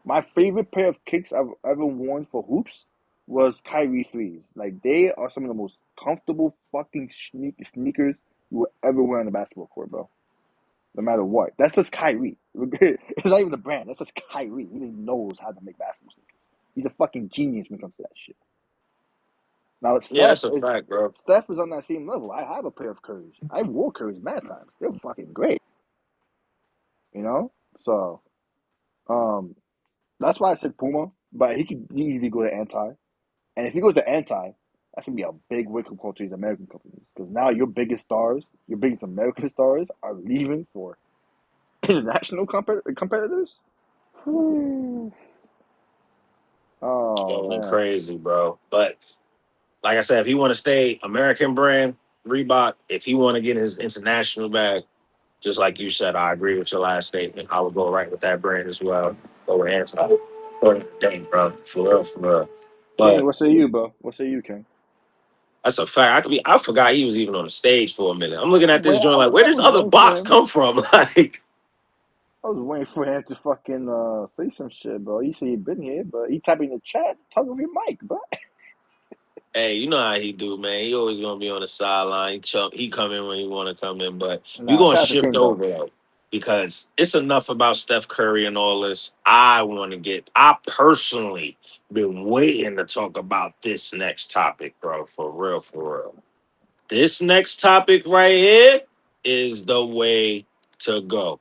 My favorite pair of kicks I've ever worn for hoops was Kyrie threes. Like they are some of the most comfortable fucking sneakers you will ever wear on the basketball court, bro. No matter what. That's just Kyrie. It's not even a brand. That's just Kyrie. He just knows how to make basketball sneakers. He's a fucking genius when it comes to that shit. Now Yeah, that's a fact, bro. Steph is on that same level. I have a pair of Currys. I wore Currys mad times. They're fucking great. You know? So, um, that's why I said Puma but he could easily go to anti. And if he goes to anti, that's gonna be a big wake up call to these American companies because now your biggest stars, your biggest American stars, are leaving for international competitors. Oh Going man, crazy, bro. But like I said, if he want to stay American brand Reebok, if he want to get his international bag, just like you said, I agree with your last statement. I would go right with that brand as well. Go with anti. Dang, bro, for real, for real. King, But what say you, bro? What say you, King? that's a fact. I forgot he was even on the stage for a minute. I'm looking at this joint like, where I does was other waiting for box him. come from? Like, I was waiting for him to fucking say some shit, bro. He said he been here, but he tapping the chat. Talk with your mic, bro. hey, you know how he do, man. He always gonna be on the sideline. He come in when he want to come in, but we Nah, gonna shout out to shift King though. over though because it's enough about Steph Curry and all this. I personally been waiting to talk about this next topic, bro. For real, for real. This next topic right here is the way to go.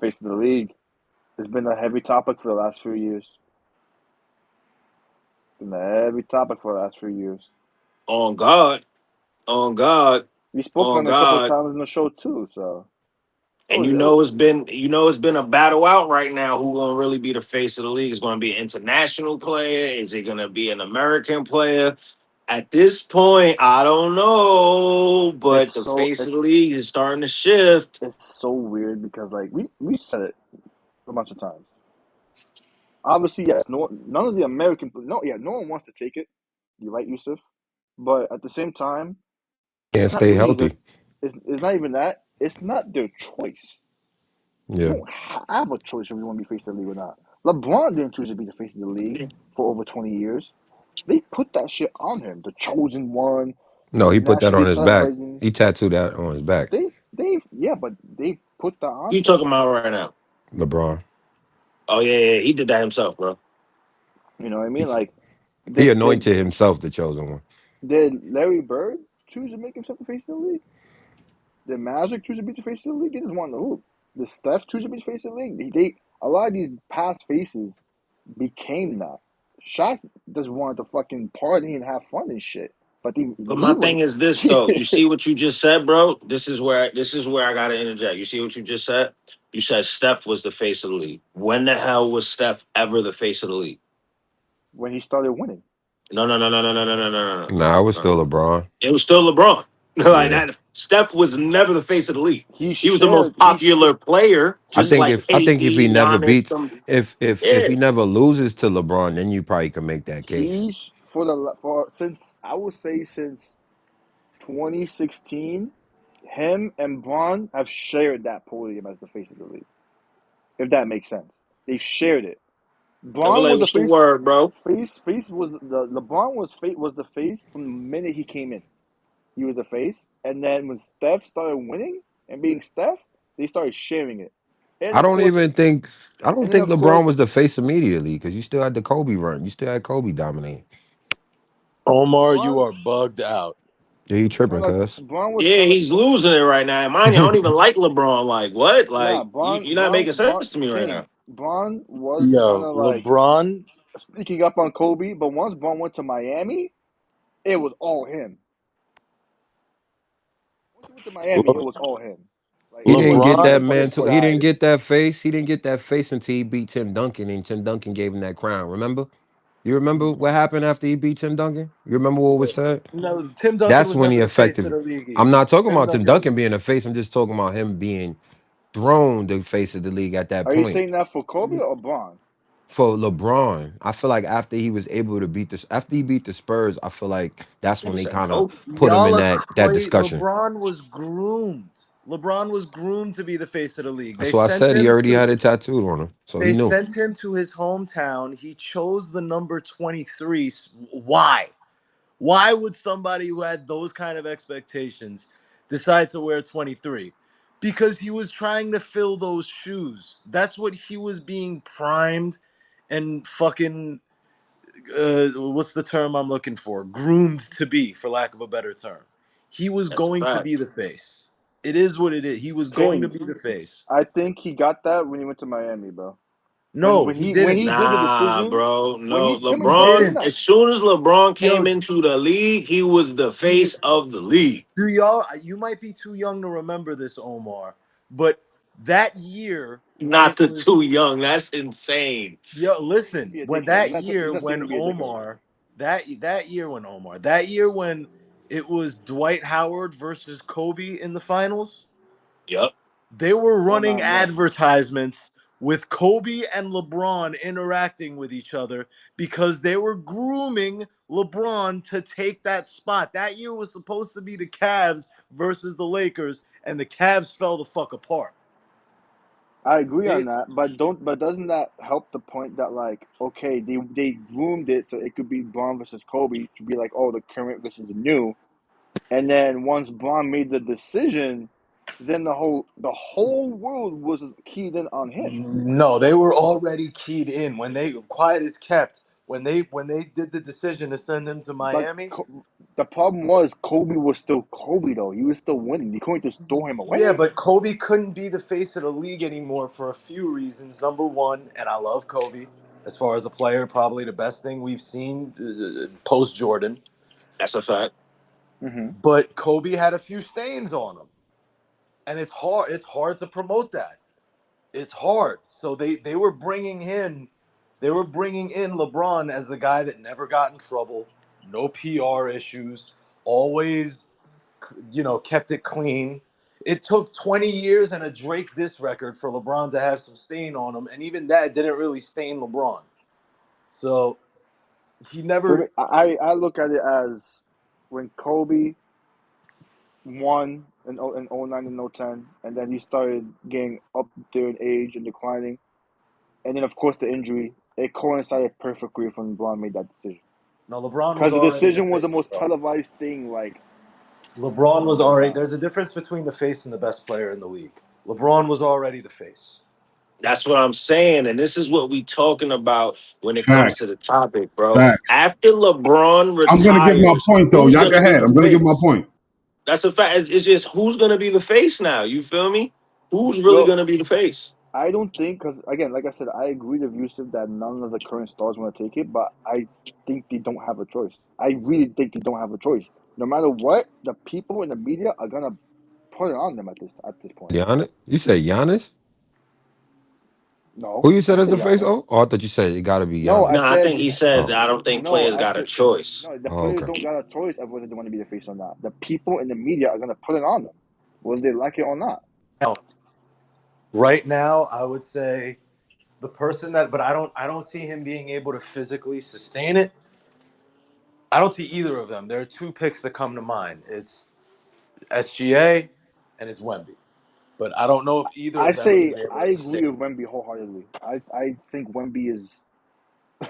Face of the league. It's been a heavy topic for the last few years. Been a heavy topic for the last few years. On God, on God, We spoke on on it a couple of God. times in the show too, so And it's been a battle out right now. Who gonna really be the face of the league? Is going to be an international player? Is it going to be an American player? At this point, I don't know. But it's the so face of it's the league is starting to shift. it's so weird because like we said it a bunch of times. Obviously, yes, none of the American no one wants to take it. You're right, Yusuf. But at the same time, Can't it's not stay really the healthy. it's not even that. It's not their choice. You Yeah. don't have a choice if you want to be face of the league or not. LeBron didn't choose to be the face of the league for over 20 years. They put that shit on him. The chosen one, No, he put that on nationally his back. televised. He tattooed that on his back. But they put that Who you on him. talking about right now? LeBron. Oh yeah, he did that himself, bro. You know what I mean? He, Like, he did did anointed himself the chosen one. did Larry Bird choose to make himself the face of the league? Did Magic choose to be the face of the league? They just want to hoop. Did Steph choose to be the face of the league? A lot of these past faces became that. Shaq just wanted to fucking party and have fun and shit. But But my he was thing is this though. You see what you just said, bro? This is where I gotta interject. You see what you just said? You said Steph was the face of the league. When the hell was Steph ever the face of the league? when he started winning. No, no, no, no, no, no, no, no, no, no, Nah, I was no. still LeBron. It was still LeBron. Like Yeah. that. Steph was never the face of the league. He He was the most shared popular player, I just think like if he KD, never Giannis. beats if Yeah. he never loses to LeBron, then you probably can make that case. he's for since I would say since 2016, him and Braun have shared that podium as the face of the league. If that makes sense, they shared it. Double Braun A, was the what's the face. word, bro? Face was the LeBron was the face from the minute he came in. He was the face, and then when Steph started winning and being Steph, they started sharing it. And I of don't course, even think I don't and then think of LeBron course, was the face immediately because you still had the Kobe run. You still had Kobe dominate. Omar, you Braun, are bugged out. Yeah, you tripping, cuz. Braun was Yeah, kind of he's losing it right now. And mind you, I don't even like LeBron. Like what? nah. Like you're not making sense to me right now. Braun was kind Yo, of like LeBron. sneaking up on Kobe, but once Braun went to Miami, it was all him. Once he went to Miami, it Le- was all him. Like He it didn't wasn't get even that LeBron for his mental. He didn't decided. get that face. He didn't get that face until he beat Tim Duncan, and Tim Duncan gave him that crown. Remember? You remember what happened after he beat Tim Duncan? You remember what was said? No, Tim Duncan That's was when he never the face of effective. the league I'm either. not talking Tim about Tim Duncan Duncan was. being a face. I'm just talking about him being thrown the face of the league at that Are you point. saying that for Kobe or Braun? For LeBron, I feel like after he was able to beat this, after he beat the Spurs, I feel like that's when Nigga they said kind of Kobe. put him in Y'all are that crazy. discussion. LeBron was groomed. LeBron was groomed to be the face of the league. That's why I said he already had it tattooed on him, so he They knew. sent him to his hometown. He chose the number 23. Why? Why would somebody who had those kind of expectations decide to wear 23? Because he was trying to fill those shoes. That's what he was being primed and fucking what's the term I'm looking for? Groomed to be, for lack of a better term. He was That's a going to fact. be the face. It is what it is. He was going to King, be the face. I think he got that when he went to Miami, bro. No, when he he didn't. did the Nah, decision. bro. When No, tell me, He bro, you're LeBron. didn't. not. As soon as LeBron came Yo, into the league, he was the do you, face of the league. do y'all? You might be too young to remember this, Omar, but that year when Not it the was, too young. That's insane. yo, listen, Be a when dickhead. that You're year not saying when to be a dickhead. Omar, that year when it was Dwight Howard versus Kobe in the finals, Yep. they were running 09, yeah. advertisements with Kobe and LeBron interacting with each other because they were grooming LeBron to take that spot. That year was supposed to be the Cavs versus the Lakers, and the Cavs fell the fuck apart. I agree They, on that, but doesn't that help the point that, like, okay, they groomed it so it could be Braun versus Kobe to be like, oh, the current versus the new, and then once Braun made the decision, then the whole world was keyed in on him. no, they were already keyed in when they quiet as kept. When they did the decision to send him to But Miami, the problem was Kobe was still Kobe though. He was still winning. You couldn't just throw him yeah, away. but Kobe couldn't be the face of the league anymore for a few reasons. Number one, and I love Kobe as far as a player, probably the best thing we've seen post Jordan. That's a fact. Mm-hmm. But Kobe had a few stains on him, and it's hard. It's hard to promote that. It's hard. So they were bringing in LeBron as the guy that never got in trouble, no PR issues, always kept it clean. It took 20 years and a Drake diss record for LeBron to have some stain on him, and even that didn't really stain LeBron. So he never. I look at it as when Kobe won in 09 and 010, and then he started getting up there in age and declining, and then of course the injury. It coincided perfectly when LeBron made that decision No, LeBron was because the already the decision was the face, most bro. televised thing. Like, LeBron oh was my already. god. There's a difference between the face and the best player in the league. LeBron was already the face. That's what I'm saying. And this is what we talking about when it comes Facts. to the topic, bro. Facts. After LeBron I'm gonna give my retires, point though. who's Y'all go gonna be ahead. the I'm gonna give my face? point. That's a fact. It's just who's gonna be the face now. You feel me? Who's really Well, gonna be the face? I don't think, because again, like I said, I agree with Yusuf that none of the current stars want to take it, but I think they don't have a choice. I really think they don't have a choice. No matter what, the people in the media are gonna put it on them at this point. Giannis? You say Giannis? No, Who you I said didn't as say the face? Giannis. Oh, I thought you said it got to be No, I Giannis. No, I said think he said Oh, I don't think no. players I got a said choice. no. The oh, players okay. don't got a choice of whether they want to be the face or not. The people in the media are gonna put it on them, whether they like it or not. Right now, I would say the person that, but I don't see him being able to physically sustain it. I don't see either of them. There are two picks that come to mind. It's SGA and it's Wemby. But I don't know if either I of them are going say to be able I to agree sustain it. with Wemby wholeheartedly. I think Wemby is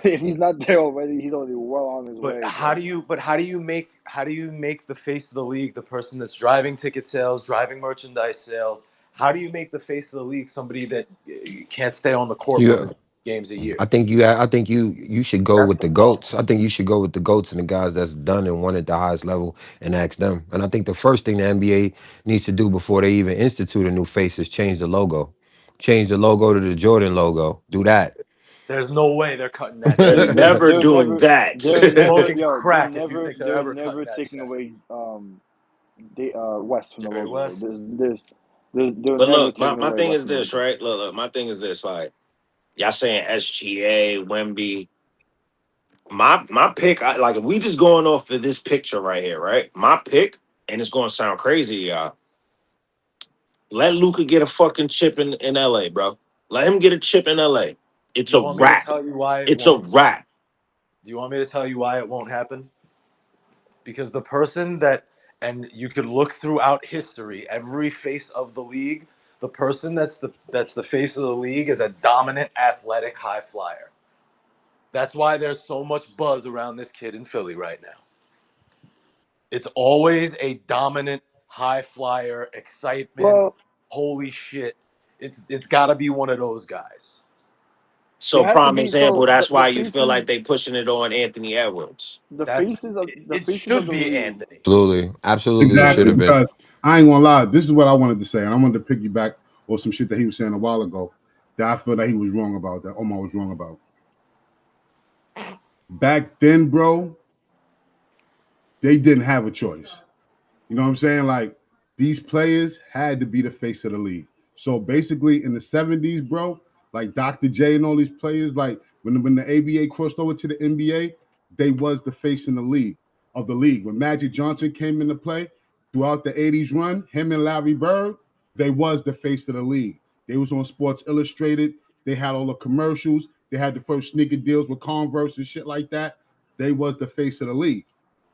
if he's not there already, he's already well on his But way, how bro. do you make the face of the league the person that's driving ticket sales, driving merchandise sales? How do you make the face of the league somebody that can't stay on the court more than You, 2 games a year? I think you should go That's with the the problem. goats. I think you should go with the goats and the guys that's done and won at the highest level and ask them. And I think the first thing the NBA needs to do before they even institute a new face is change the logo. Change the logo to the Jordan logo. Do that. There's no way they're cutting that They're shit. never doing that. You're smoking Yo, crack if you think they're they're ever cutting never that taking shit. away West from the Jerry logo. West. They're But never look, taking my away thing West is from the this, logo. right? Look, my thing is this. Like y'all saying SGA, Wemby. My pick, like if we just going off of this picture right here, right? My pick, and it's gonna sound crazy, y'all. Let Luca get a fucking chip in LA, bro. Let him get a chip in LA. It's Do you a want me to wrap. tell you why it It's a won't? wrap. Do you want me to tell you why it won't happen? Because the person that, and you could look throughout history, every face of the league, the person that's the face of the league is a dominant, athletic, high flyer. That's why there's so much buzz around this kid in Philly right now. It's always a dominant, high flyer, excitement. Well, Holy shit! It's got to be one of those guys. So it has to prime be. example, So that's the why you feel like faces, they pushing it on Anthony Edwards. That's the it. faces of Should the be league. Anthony. Absolutely, it should Exactly, have been. because I ain't gonna lie. This is what I wanted to say, and I wanted to piggyback on some shit that he was saying a while ago. that I feel that he was wrong about, that Omar was wrong about. Back then, bro, they didn't have a choice. You know what I'm saying? Like, these players had to be the face of the league. So basically, in the 70s, bro, like Dr. J and all these players, like when the ABA crossed over to the NBA, they was the face in the league of the league. When Magic Johnson came into play throughout the 80s run, him and Larry Bird, they was the face of the league. They was on Sports Illustrated. They had all the commercials. They had the first sneaker deals with Converse and shit like that. They was the face of the league.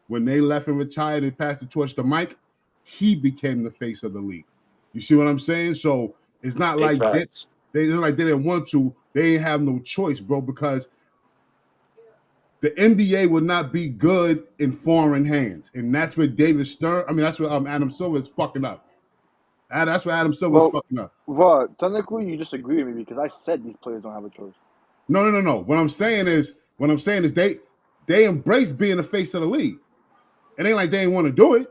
When they left and retired and passed the torch to Mike, he became the face of the league. You see what I'm saying? So it's not like they didn't want to. They didn't have no choice, bro, because the NBA would not be good in foreign hands. And that's where David Stern, that's where Adam Silver is fucking up. That's where Adam Silver is fucking up. Well, technically you disagree with me because I said these players don't have a choice. No. What I'm saying is they embrace being the face of the league. It ain't like they ain't want to do it.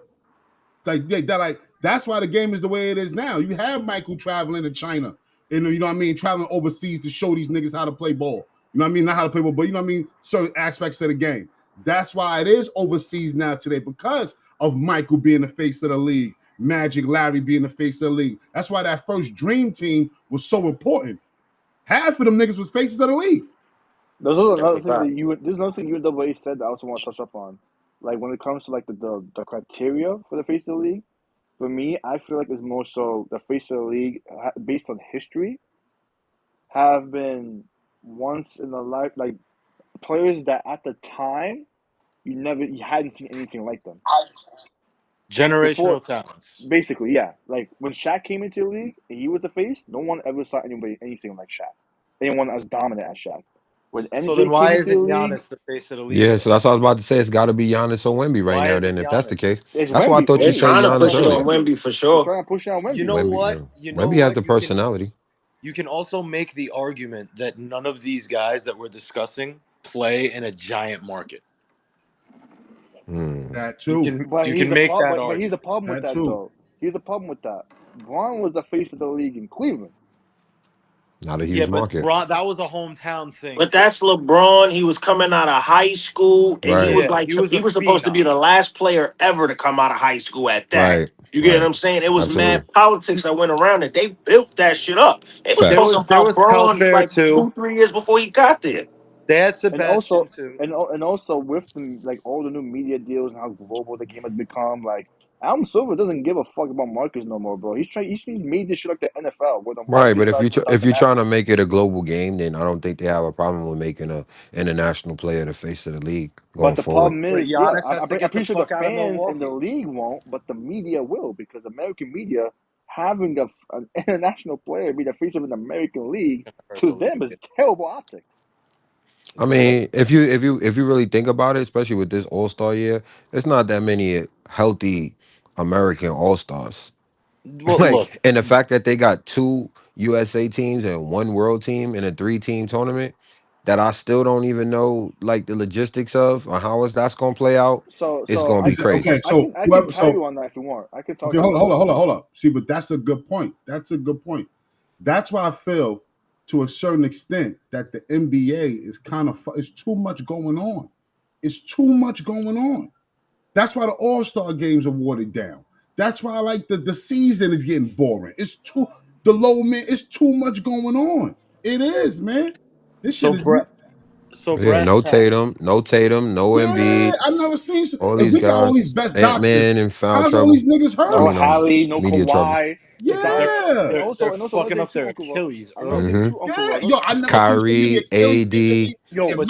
That's why the game is the way it is now. You have Michael traveling to China, and you know what I mean, traveling overseas to show these niggas how to play ball. You know what I mean? Not how to play ball, but you know what I mean, certain aspects of the game. That's why it is overseas now today, because of Michael being the face of the league, Magic, Larry being the face of the league. That's why that first Dream Team was so important. Half of them niggas was faces of the league. There's another thing UNCAA said that I also want to touch up on. Like when it comes to like the criteria for the face of the league, for me, I feel like it's more so the face of the league based on history have been once in a life, like players that at the time you hadn't seen anything like them. Generational talents. Basically, yeah. Like when Shaq came into the league and he was the face, no one ever saw anything like Shaq. Anyone as dominant as Shaq. When MJ So then why came isn't into the Giannis the face of the league? Yeah, so that's what I was about to say. It's got to be Giannis or Wemby right Why now. isn't Then, if that's the Giannis? case, It's that's why I Wemby. thought you They're said trying to Giannis push it earlier. on Wemby for They're sure. trying to push it on Wemby. You know Wemby, what? yeah. Wemby has the personality. You can also make the argument that none of these guys that we're discussing play in a giant market. That too. You can make that argument. But here's the problem with that, though. Here's the problem with that. Braun was the face of the league in Cleveland. Not a huge market. Braun, that was a hometown thing. But that's LeBron. He was coming out of high school, and Right. he was supposed to be the last player ever to come out of high school at that. Right. You get what I'm saying? It was mad politics that went around it. They built that shit up. It was talking about Braun like 2-3 years before he got there. They had Sebastian too. And also with the, all the new media deals and how global the game has become, like Adam Silver doesn't give a fuck about markets no more, bro. He's made this shit like the NFL. Where the right, but if you're trying to make it a global game, then I don't think they have a problem with making a international player the face of the league going forward. But the problem is, I'm pretty sure the fans in the league won't, but the media will, because American media having an international player be the face of an American league to them is terrible optics. I mean, if you really think about it, especially with this All-Star year, it's not that many healthy American All-Stars. Well, and the fact that they got 2 USA teams and 1 world team in a 3-team tournament that I still don't even know like the logistics of or how that's going to play out. So it's going to be crazy. Okay, so I can tell you on that if you want. I can talk. Okay, hold on. See, but that's a good point. That's why I feel, to a certain extent, that the NBA is it's too much going on. It's too much going on. That's why the All-Star games are watered down. That's why I like the season is getting boring. It's too much going on. It is, man. This shit is. No Tatum, no Embiid. I've never seen all these guys. All these best Ant-Man and foul How's trouble. all these niggas hurt? No Hallie, no Kawhi. Yeah, they're fucking up their Achilles. Kyrie, AD. But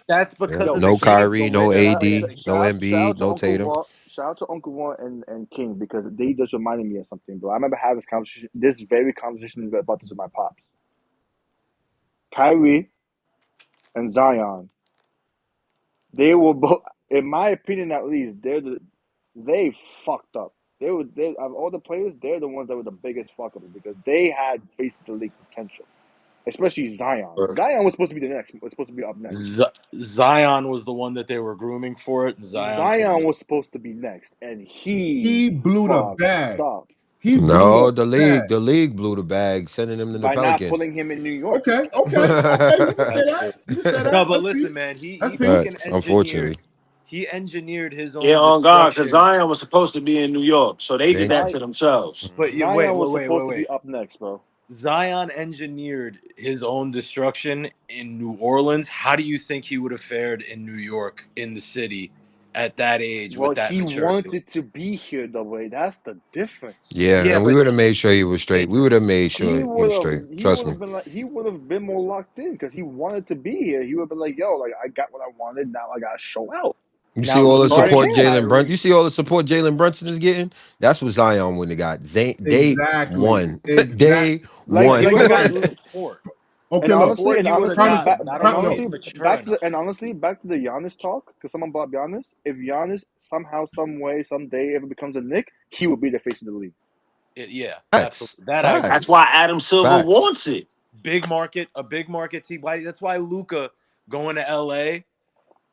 that's because no Kyrie, no AD, no Embiid, no Tatum. Shout out to Uncle Vaughn and King, because they just reminded me of something, bro. I remember having this very conversation about this with my pops. Kyrie and Zion, they were both, in my opinion at least, they fucked up. They of all the players, they're the ones that were the biggest fuck ups, because they had face the league potential. Especially Zion. Zion was supposed to be up next. Zion was the one that they were grooming for it. And Zion was supposed to be next, and he blew the bag. He blew No, up the bad. league blew the bag, sending him to the by not Pelicans. putting him in New York. Okay. You can say That's that. true. You can say that. No, but That's listen, peace. man, he That's he peace. fucking Facts, engineered. unfortunately. He engineered his Yeah, own on God, because destruction. Zion was supposed to be in New York, so they did See? that Zion, to themselves. But you Zion was supposed to be wait. up next, bro. Zion engineered his own destruction in New Orleans. How do you think he would have fared in New York, in the city, at that age Well, with that he maturity? wanted to be here, though. Way that's the difference. Yeah, Yeah, and we but would have made sure he was straight. We would have made He sure he was would straight. have. He Trust would me. have been like. He would have been more locked in because he wanted to be here. He would have been like, "Yo, like I got what I wanted. Now I gotta show out." You see now all the Starting support regarding camp. Jalen Brunson. Kyrie, You see all the support Jalen Brunson is getting. That's what Zion wouldn't have got. Day Exactly. one, Exactly. day Like, he one. like would you have got. gotten support. Okay, And look. honestly, Support and he would have honestly, Premise. back, gotten. I and don't know if Look. he's honestly, mature back to the enough. and honestly, back to the Giannis talk. Because someone brought up Giannis. If Giannis somehow, some way, someday ever becomes a Knick, he would be the face of the league. Yeah, Facts, absolutely. That I agree. That's facts, why Adam Silver facts. wants it. A big market team. That's why Luka going to LA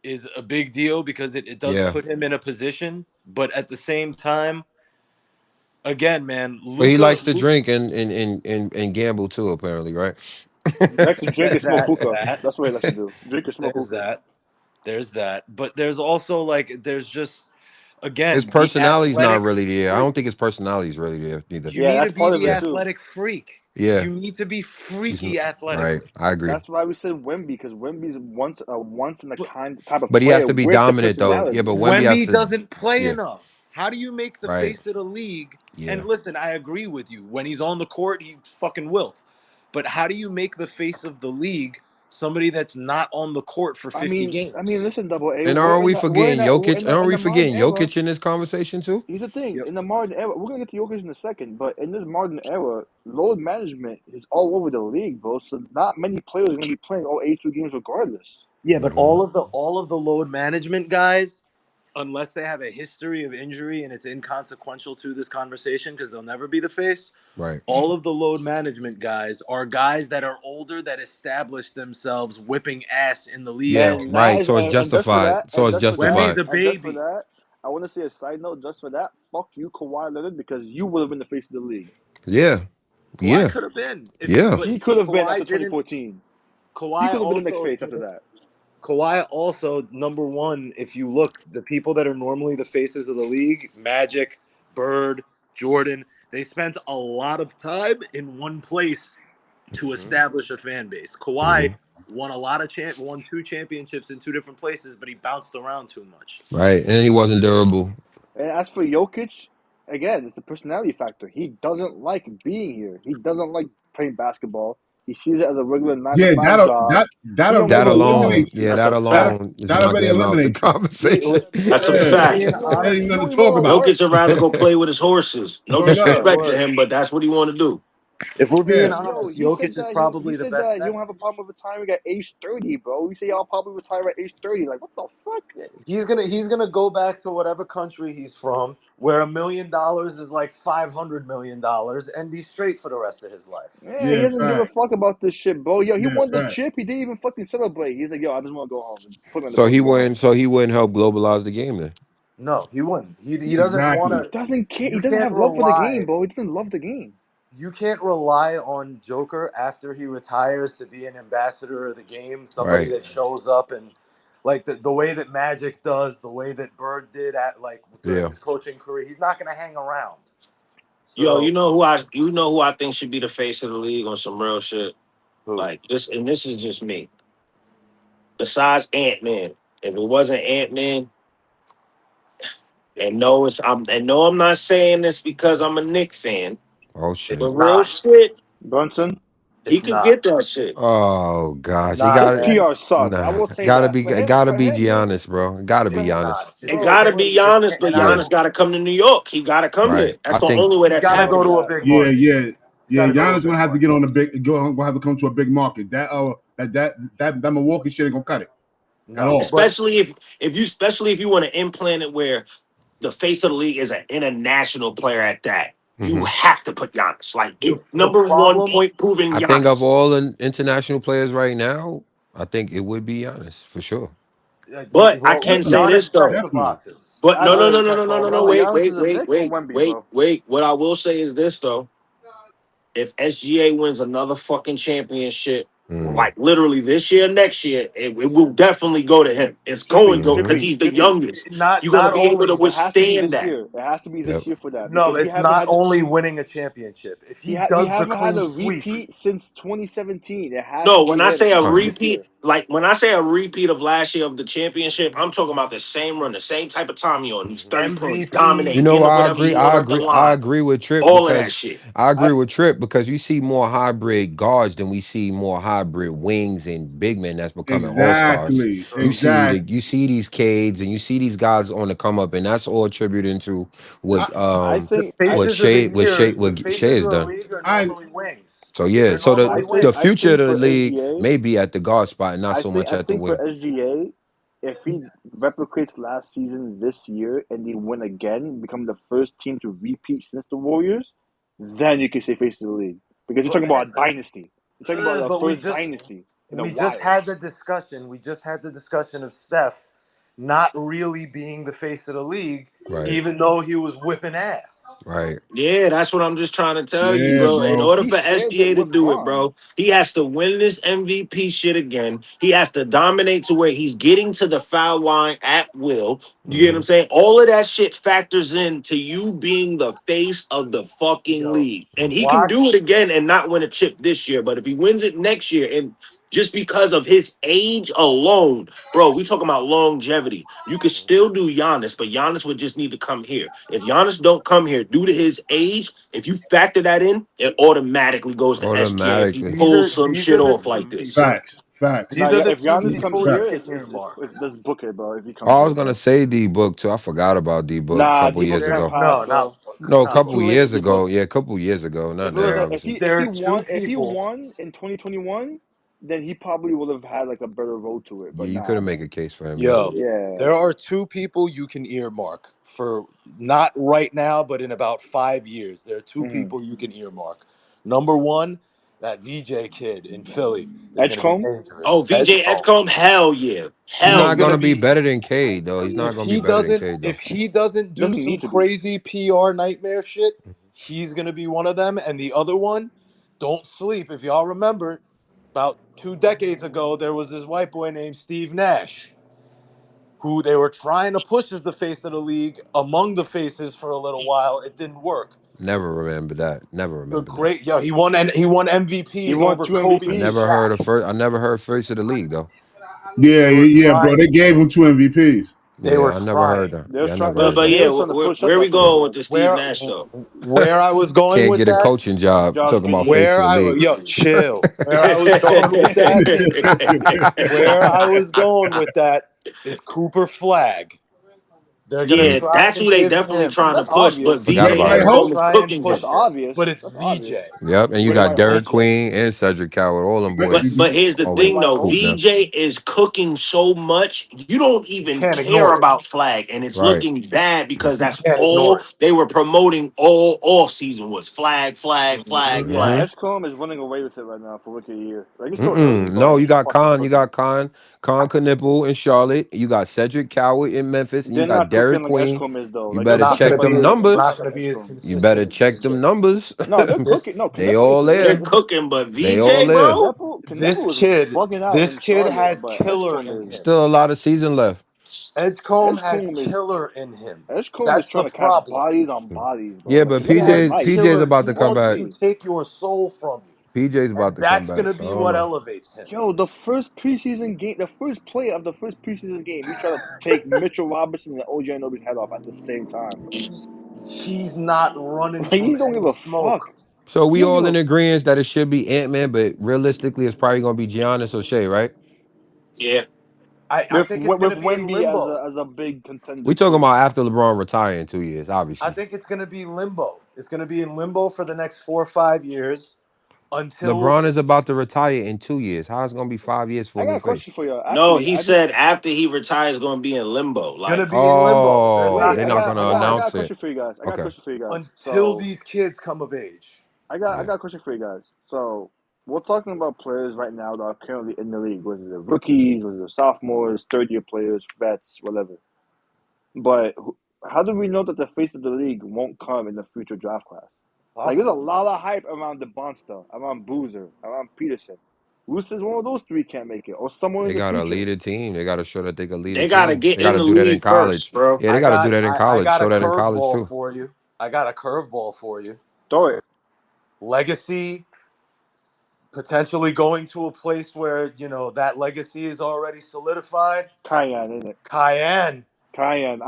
is a big deal because it does Yeah, put him in a position. But at the same time, again, man, but he Luka, likes to drink and gamble too. Apparently, right? He likes to drink and smoke hookah. that That's what he likes to do. Drink and smoke there's hookah. that. But there's also like there's just His again the personality's not athletic really there. I freak. don't think his personality's really there neither. You Yeah, need to that's be part of the it Yeah, too. athletic freak. yeah. You need to be He's freaky right. athletically. I agree. That's why we said Wemby because Wemby's once in a But kind type of But he has player to be with the dominant though. Yeah, personality. but Wemby has Wemby to. doesn't play Yeah, enough. How do you make the right. face of the league? And Yeah, listen, I agree with you. When he's on the court, he fucking wilt. But how do you make the face of the league somebody that's not on the court for 50 I mean, games? listen, Double A, and we're aren't in we that, we're in forgetting that, we're Jokic? in that, Aren't in we the modern forgetting era. Jokic in this conversation too? Here's the thing: Yep. in the modern era, we're gonna get to Jokic in a second, but in this modern era, load management is all over the league, bro. So not many players are gonna be playing all 82 games regardless. Yeah, but Hmm. all of the load management guys, unless they have a history of injury and it's inconsequential to this conversation because they'll never be the face, Right. all of the load management guys are guys that are older that established themselves whipping ass in the league Yeah. already. And Right. that is, So it's and just for justified. that, So it's Wemby's justified. a and just for baby. that, I want to say a side note. Just for that, fuck you, Kawhi Leonard, because you would have been the face of the league. Yeah. Kawhi Yeah. could have been, Yeah. He could have been Kawhi after didn't. 2014. He Kawhi could have been the next also face after didn't. that. Kawhi also number one. If you look, the people that are normally the faces of the league, Magic, Bird, Jordan, they spent a lot of time in one place to establish a fan base. Kawhi Hmm. won won 2 championships in 2 different places, but he bounced around too much. Right. And he wasn't durable. And as for Jokic, again, it's the personality factor. He doesn't like being here. He doesn't like playing basketball. He sees it as a regular 9 to Yeah, 5 job. that He don't That give already a fuck. alone, eliminates you. yeah, That's that a fact. alone is That already knocking him out the eliminates you. conversation. That's a If we're fact. being You That don't, ain't honest, you nothing don't to even talk want to about. work. Jokic would rather go play with his horses. No Word up. disrespect to word. him, but that's what he want to do. If we're Yeah. being Yo, honest, he said Jokic is that he probably the said best that he don't center. have a problem with retiring at age 30, bro. You say I'll probably retire at age 30. Like, what the fuck? He's gonna go back to whatever country he's from, where $1 million is like $500 million, and be straight for the rest of his life. Yeah, he Yeah, doesn't give a fact. fuck about this shit, bro. Yo, he Yeah, won the fact. chip. He didn't even fucking celebrate. He's like, yo, I just want to go home. And put him in the boat and go home. So he wouldn't help globalize the game then. No, he wouldn't. He doesn't want Exactly. He to. doesn't care. He You doesn't can't have love for the game, rely. bro. He doesn't love the game. You can't rely on Joker after he retires to be an ambassador of the game, somebody Right. that shows up and like the way that Magic does, the way that Bird did at like during Yeah. his coaching career. He's not going to hang around. Yo, So you know who I think should be the face of the league on some real shit. who? Like this, and this is just me. Besides Ant-Man, if it wasn't Ant-Man, and no, I'm not saying this because I'm a Knick fan. Oh It's shit. But real not. shit, Brunson, he It's could not. get that shit. Oh gosh. He Not his got man. PR sucks. I nah. will say that. Gotta For be him, his Giannis, bro. Gotta be for It's him, Giannis. not. It bro. gotta For be Giannis, but And I Yeah. Giannis gotta come to New York. He gotta come Right. there. That's I the think only way he's that's got to go happening. to a big Yeah, market. yeah. He's Yeah, got to go to a Giannis big gonna have to market. get on gonna have to come to a big market. That Milwaukee shit ain't gonna cut it at No, all. but Especially if you want to implant it where the face of the league is an international player at that. You Mhm. have to put Giannis. Like the number one problem. point proven I think of Giannis. all the international players right now, I think it would be Giannis for sure. But I Well, can say this Giannis checks though. the Definitely. boxes. But no, no, no, Giannis But no, no, checks no, all no, the no. remember, Wait, Giannis boxes. is wait, a wait, Nick or wait, Wemby, wait, bro. wait. What I will say is this though. If SGA wins another fucking championship, Mm. like literally this year, next year, it will definitely go to him. It's going Trippy, to Hmm. because Trippy, he's the Trippy. youngest. Not You're gonna not be able to only It has to be withstand this that. year. It has to be Yep. this year for that no, because it's not only winning a championship. If he we does the haven't had clean a sweep, repeat since 2017. It has No, to be when I him. say It a has to be Fine. this repeat, year. like when I say a repeat of last year of the championship, I'm talking about the same run, the same type of time you're on. These 30 points, MVP. You dominate, know getting what? I whatever agree. you want I up the agree. I line, agree with Trip all of that because shit. I I agree with Trip because you see more hybrid guards than we see more hybrid wings and big men that's becoming all stars. Exactly. True. You see these Cades and you see these guys on the come up, and that's all attributing to I, what I The think I faces of the year, the What Shea faces of has the done. league are I normally wings. So yeah, They're so normally the I wings. future of think the for league SGA. may be at the guard spot and not so much I at the think for wing. SGA, if he replicates last season this year and they win again, become the first team to repeat since the Warriors, then you can say face of the league because you're talking about a dynasty. You're talking about the But first dynasty in a we just while. had the discussion. We just had the discussion of Steph not really being the face of the league, Right, even though he was whipping ass. right. Yeah, that's what I'm just trying to tell you, yeah, bro. In bro. order He for shared it SGA to with do it, Bron. bro, he has to win this MVP shit again. He has to dominate to where he's getting to the foul line at will. You get what Hmm. I'm saying? All of that shit factors into you being the face of the fucking Yo, league. And he can do it watch. again and not win a chip this year. But if he wins it next year, and just because of his age alone, bro, we talking about longevity. You could still do Giannis, but Giannis would just need to come here. If Giannis don't come here due to his age, if you factor that in, it automatically goes to SGA if he Automatically. pulls some These shit are the off two like this. people. Facts. Facts. Now, These are yeah, the if two Giannis comes people you here, Facts. can it's earmark. let's book it, bro. If he Oh, comes I was here, gonna bro. say D Book too. I forgot about D Book a Nah, couple D Book years can't ago. pass, No, not bro. book. No, a Not It's couple too book. late for years D ago. Book. Yeah, a couple years ago. Not If it was now, There, obviously. there are two if he people. won in 2021, then he probably would have had like a better road to it. Yeah, But you nah, couldn't make man. a case for him. Yeah. Yo, Yeah, there are two people you can earmark for not right now, but in about 5 years. There are two hmm people you can earmark. Number one, that VJ kid in Philly is going to be Edgecombe. Oh, dangerous. VJ Edgecombe. Edgecombe, hell yeah. He's Hell He's not going yeah. to gonna be be better than Cade though. He's not gonna be better than Cade though. if he doesn't do Doesn't some need to be. crazy PR nightmare shit, he's going to be one of them. And the other one, don't sleep. If y'all remember, about 2 decades ago, there was this white boy named Steve Nash, who they were trying to push as the face of the league among the faces for a little while. It didn't work. Never remember that. Never The remember that. great he won He MVPs won over two Kobe and MVPs. Shaq. I never heard first of the league though. Yeah, They were yeah, bro. trying. They gave him two MVPs. They were Yeah, I never heard trying. that. Yeah, I never But heard but that. They yeah, was trying to push up where we after him, going with man. the Steve Where Nash though? where I was going Can't with get a that, coaching job Josh talking about Giddey. face where of the I league. yo chill. Where I was going with that, where I was going with that is Cooper Flag. They're gonna Yeah, try that's who and they give definitely him. trying to That's push. But obvious. Forgot VJ Right, about They're him. gonna Hope. Edgecombe is try and cooking That's push him. it, obvious. but it's That's obvious. VJ. Yep, and you But it got might Derek VJ. Queen and Cedric Coward, all them boys But here's the over thing might though, hope. hoop now. VJ is cooking so much, you don't You even can't care ignore it. about Flag, and it's Right. looking bad because You that's can't ignore all it. they were promoting all off season was Flag, Flag, Flag, Yeah, Mm-hmm. Flag. Edgecombe is running away with it right now for rookie year. Like it's still early, Mm-mm. but No, you he's got fucking Khan. You cooking. got Khan Knipple in Charlotte. You got Cedric Coward in Memphis, and you They're got not Derek cooking like Queen. Edgecombe is though. You Like they're better Not cooking, gonna check but be them they're as not not numbers. gonna like be as Edgecombe. You better consistent as check them VJ. numbers. No, they're This cooking. No, They Knuckle is all They're there. good. cooking, but They all VJ, there. bro, this Knuckle was kid bugging out this in kid Charlotte, has but killer in him. Still a lot of season left. Edgecombe has Edgecombe is killer in him. Edgecombe is That's the trying to catch problem. bodies on bodies, bro. Yeah, Like but he gotta have Has life. PJ's killer. about He to come wants back. to take your soul from you. PJ's about And to come that's back. gonna So I be don't what know. elevates him. Yo, the first preseason game, the first play of the first preseason game, you try to take Mitchell Robinson and OG Anunoby's head off at the same time, bro. He's not running Like from you don't give any a fuck. smoke. So You we don't give all in a agreement that it should be Ant-Man, but realistically, it's probably gonna be Giannis or Shea, right? yeah. I with think it's gonna be in Wemby limbo. as a big contender We talking too. about after LeBron retire in 2 years, I obviously. think it's gonna be limbo. It's gonna be in limbo for the next 4 or 5 years until LeBron is about to retire in 2 years. How is it gonna be 5 years for I a got new a question face? for you. No, Actually, he I just said after he retires, going to be in limbo. gonna Like, be in limbo. There's Oh, not wait. they're gonna not be gonna I got a announce question it. for you guys. I got a Okay. question for you guys. until So these kids come of age. I Yeah. got a question for you guys. So we're talking about players right now that are currently in the league. Whether they're rookies, whether they're sophomores, third-year players, vets, whatever. But how do we know that the face of the league won't come in the future draft class? Like, there's a lot of hype around DeBonsta, around Boozer, around Peterson. Who says one of those three can't make it, or someone They in the gotta future? lead a team. They gotta show that they can lead a They gotta team. get They in gotta the do that in league college. first, bro. Yeah, they gotta do that in I college. got a Show that in college curveball too. for you. I got a curveball for you. Throw it. Legacy potentially going to a place where that legacy is already solidified. Cayenne, isn't it? Cayenne. Cayenne.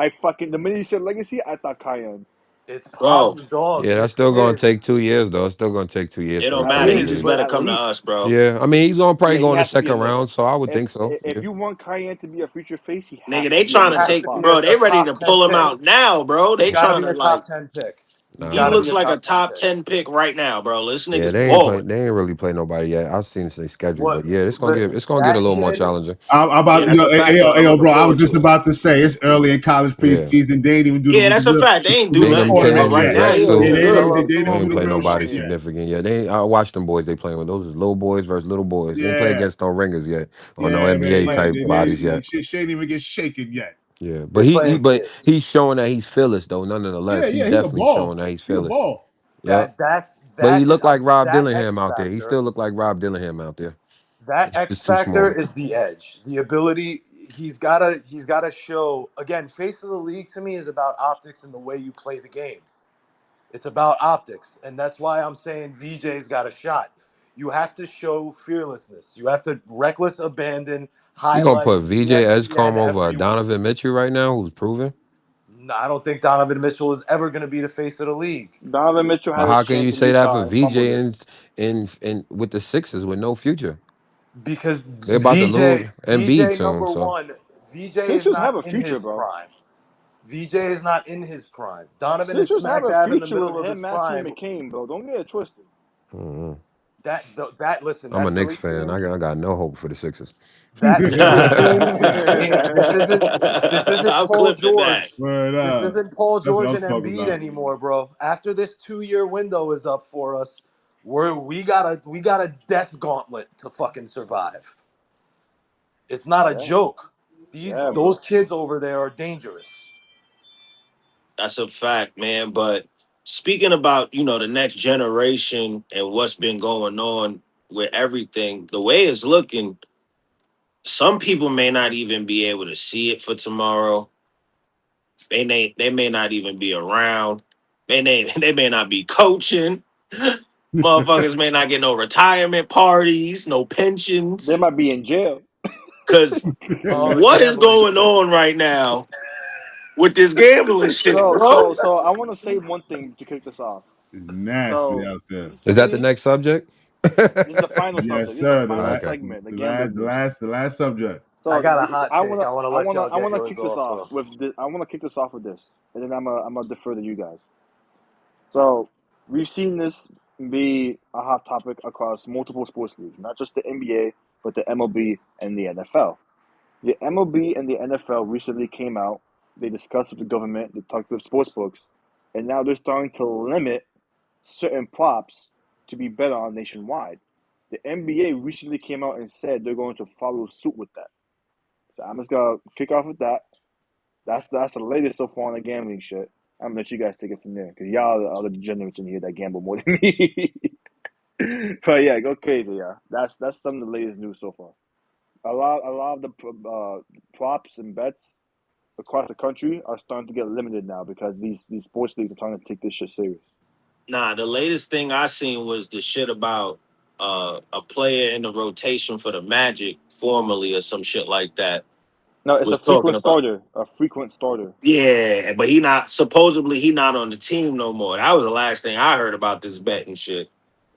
The minute you said legacy, I thought Cayenne. It's Bro, Paz's dog. Yeah, that's It still gonna is. take 2 years though. It's still gonna take 2 years it for him don't to At come matter. in the He least, just league. but better at come to least. us, bro. Yeah, I mean he's gonna probably Yeah, he go in the has to be second in there. round, so I would think so. If Yeah. you want Cayenne to be a future face, he has Nigga, to they be in trying the to Has top to take, be five. bro. They a ready top to 10 pull him pick. out now, bro. They He's got to trying be to a top like. 10 pick. He's He got to Nah. be looks a like a top 10 top pick. 10 pick right now, bro. This Yeah, nigga's balling. they ain't really play nobody yet. I've seen their schedule, What? but yeah, Listen, it's gonna get a that little more kid. challenging. I'm Yeah, about that's a fact, though, and I'm looking bro. I was forward just to it. about to say it's early in college Yeah. preseason. They ain't even do Yeah, that's a the fact. They ain't do They ain't nothing even play yet, but no right big now yet. he rats Hey, looking too. They good. ain't They even ain't do the play real nobody shit yet. significant yet. I watched them boys they playing with. Those is little boys versus little boys. They ain't play Yeah, against no ringers yet or no yeah, They man. NBA Yeah, playing type bodies kids. yet. Shit ain't even get shaken yet. Yeah, They but playing but kids. he's showing that he's fearless though. Nonetheless, he's Yeah. He a definitely showing ball. that he's He a fearless. ball. Yep. That's But he that is looked like Rob that Dillingham X out there. He factor. still looked like Rob Dillingham out there. That X Just too factor small. is the edge, the ability. He's gotta show again. Face of the league to me is about optics and the way you play the game. It's about optics, and that's why I'm saying VJ's got a shot. You have to show fearlessness. You have to reckless abandon You gonna put highlights, VJ ESPN, Edgecombe over everyone. Donovan Mitchell right now, who's proven? No, I don't think Donovan Mitchell is ever going to be the face of the league Donovan Mitchell But had his how can chance you in say that for Utah and fumbled VJ it. in with the Sixers with no future? because They're about to lose Embiid VJ soon, number so one, VJ is Sixers have not a in future, his bro. prime. VJ is not in his prime. Donovan is Sixers have smack a dab in the future middle with of his him, Matthew prime. McCain, bro. Don't get it twisted. mhm. That listen, I'm a that Knicks Philly fan. team, I got no hope for the Sixers. that Philly team this isn't I'm Paul clipping that. George. Word This up. isn't Paul That's what George I'm and talking Embiid about. anymore, bro. After this 2-year window is up for us, we got a death gauntlet to fucking survive. It's not a Yeah, joke. yeah, Those bro. kids over there are dangerous. That's a fact, man. But speaking about, the next generation and what's been going on with everything, the way it's looking, some people may not even be able to see it for tomorrow. They may not even be around. They may not be coaching. Motherfuckers may not get no retirement parties, no They pensions. might be in jail. Cause Oh, the what is gambling going shit. on right now with this gambling shit, So, bro? so, so I want to say one thing to kick this off. It's nasty So out there. Is that the recently, next subject? this is the final Yes, subject. This is the sir. final Okay. segment, the gambling news. The last subject. I So got a hot take. I want to let y'all I get wanna yours kick this off off though. with this. I wanna kick this off with this, and then I'm gonna defer to you guys. So we've seen this be a hot topic across multiple sports leagues, not just the NBA, but the MLB and the NFL. The MLB and the NFL recently came out. They discussed with the government. They talked with sports books, and now they're starting to limit certain props to be bet on nationwide. The NBA recently came out and said they're going to follow suit with that. So I'm just gonna kick off with that. That's the latest so far on the gambling shit. I'm gonna let you guys take it from there because y'all are the other degenerates in here that gamble more than me. But yeah, go crazy, yeah. That's some of the latest news so far. A lot of the props and bets across the country are starting to get limited now because these sports leagues are trying to take this shit serious. Nah, the latest thing I seen was the shit about a player in the rotation for the Magic, formerly or some shit like that, No, it's a was talking frequent about. starter. A frequent starter. Yeah, but he not on the team no more. That was the last thing I heard about this betting shit.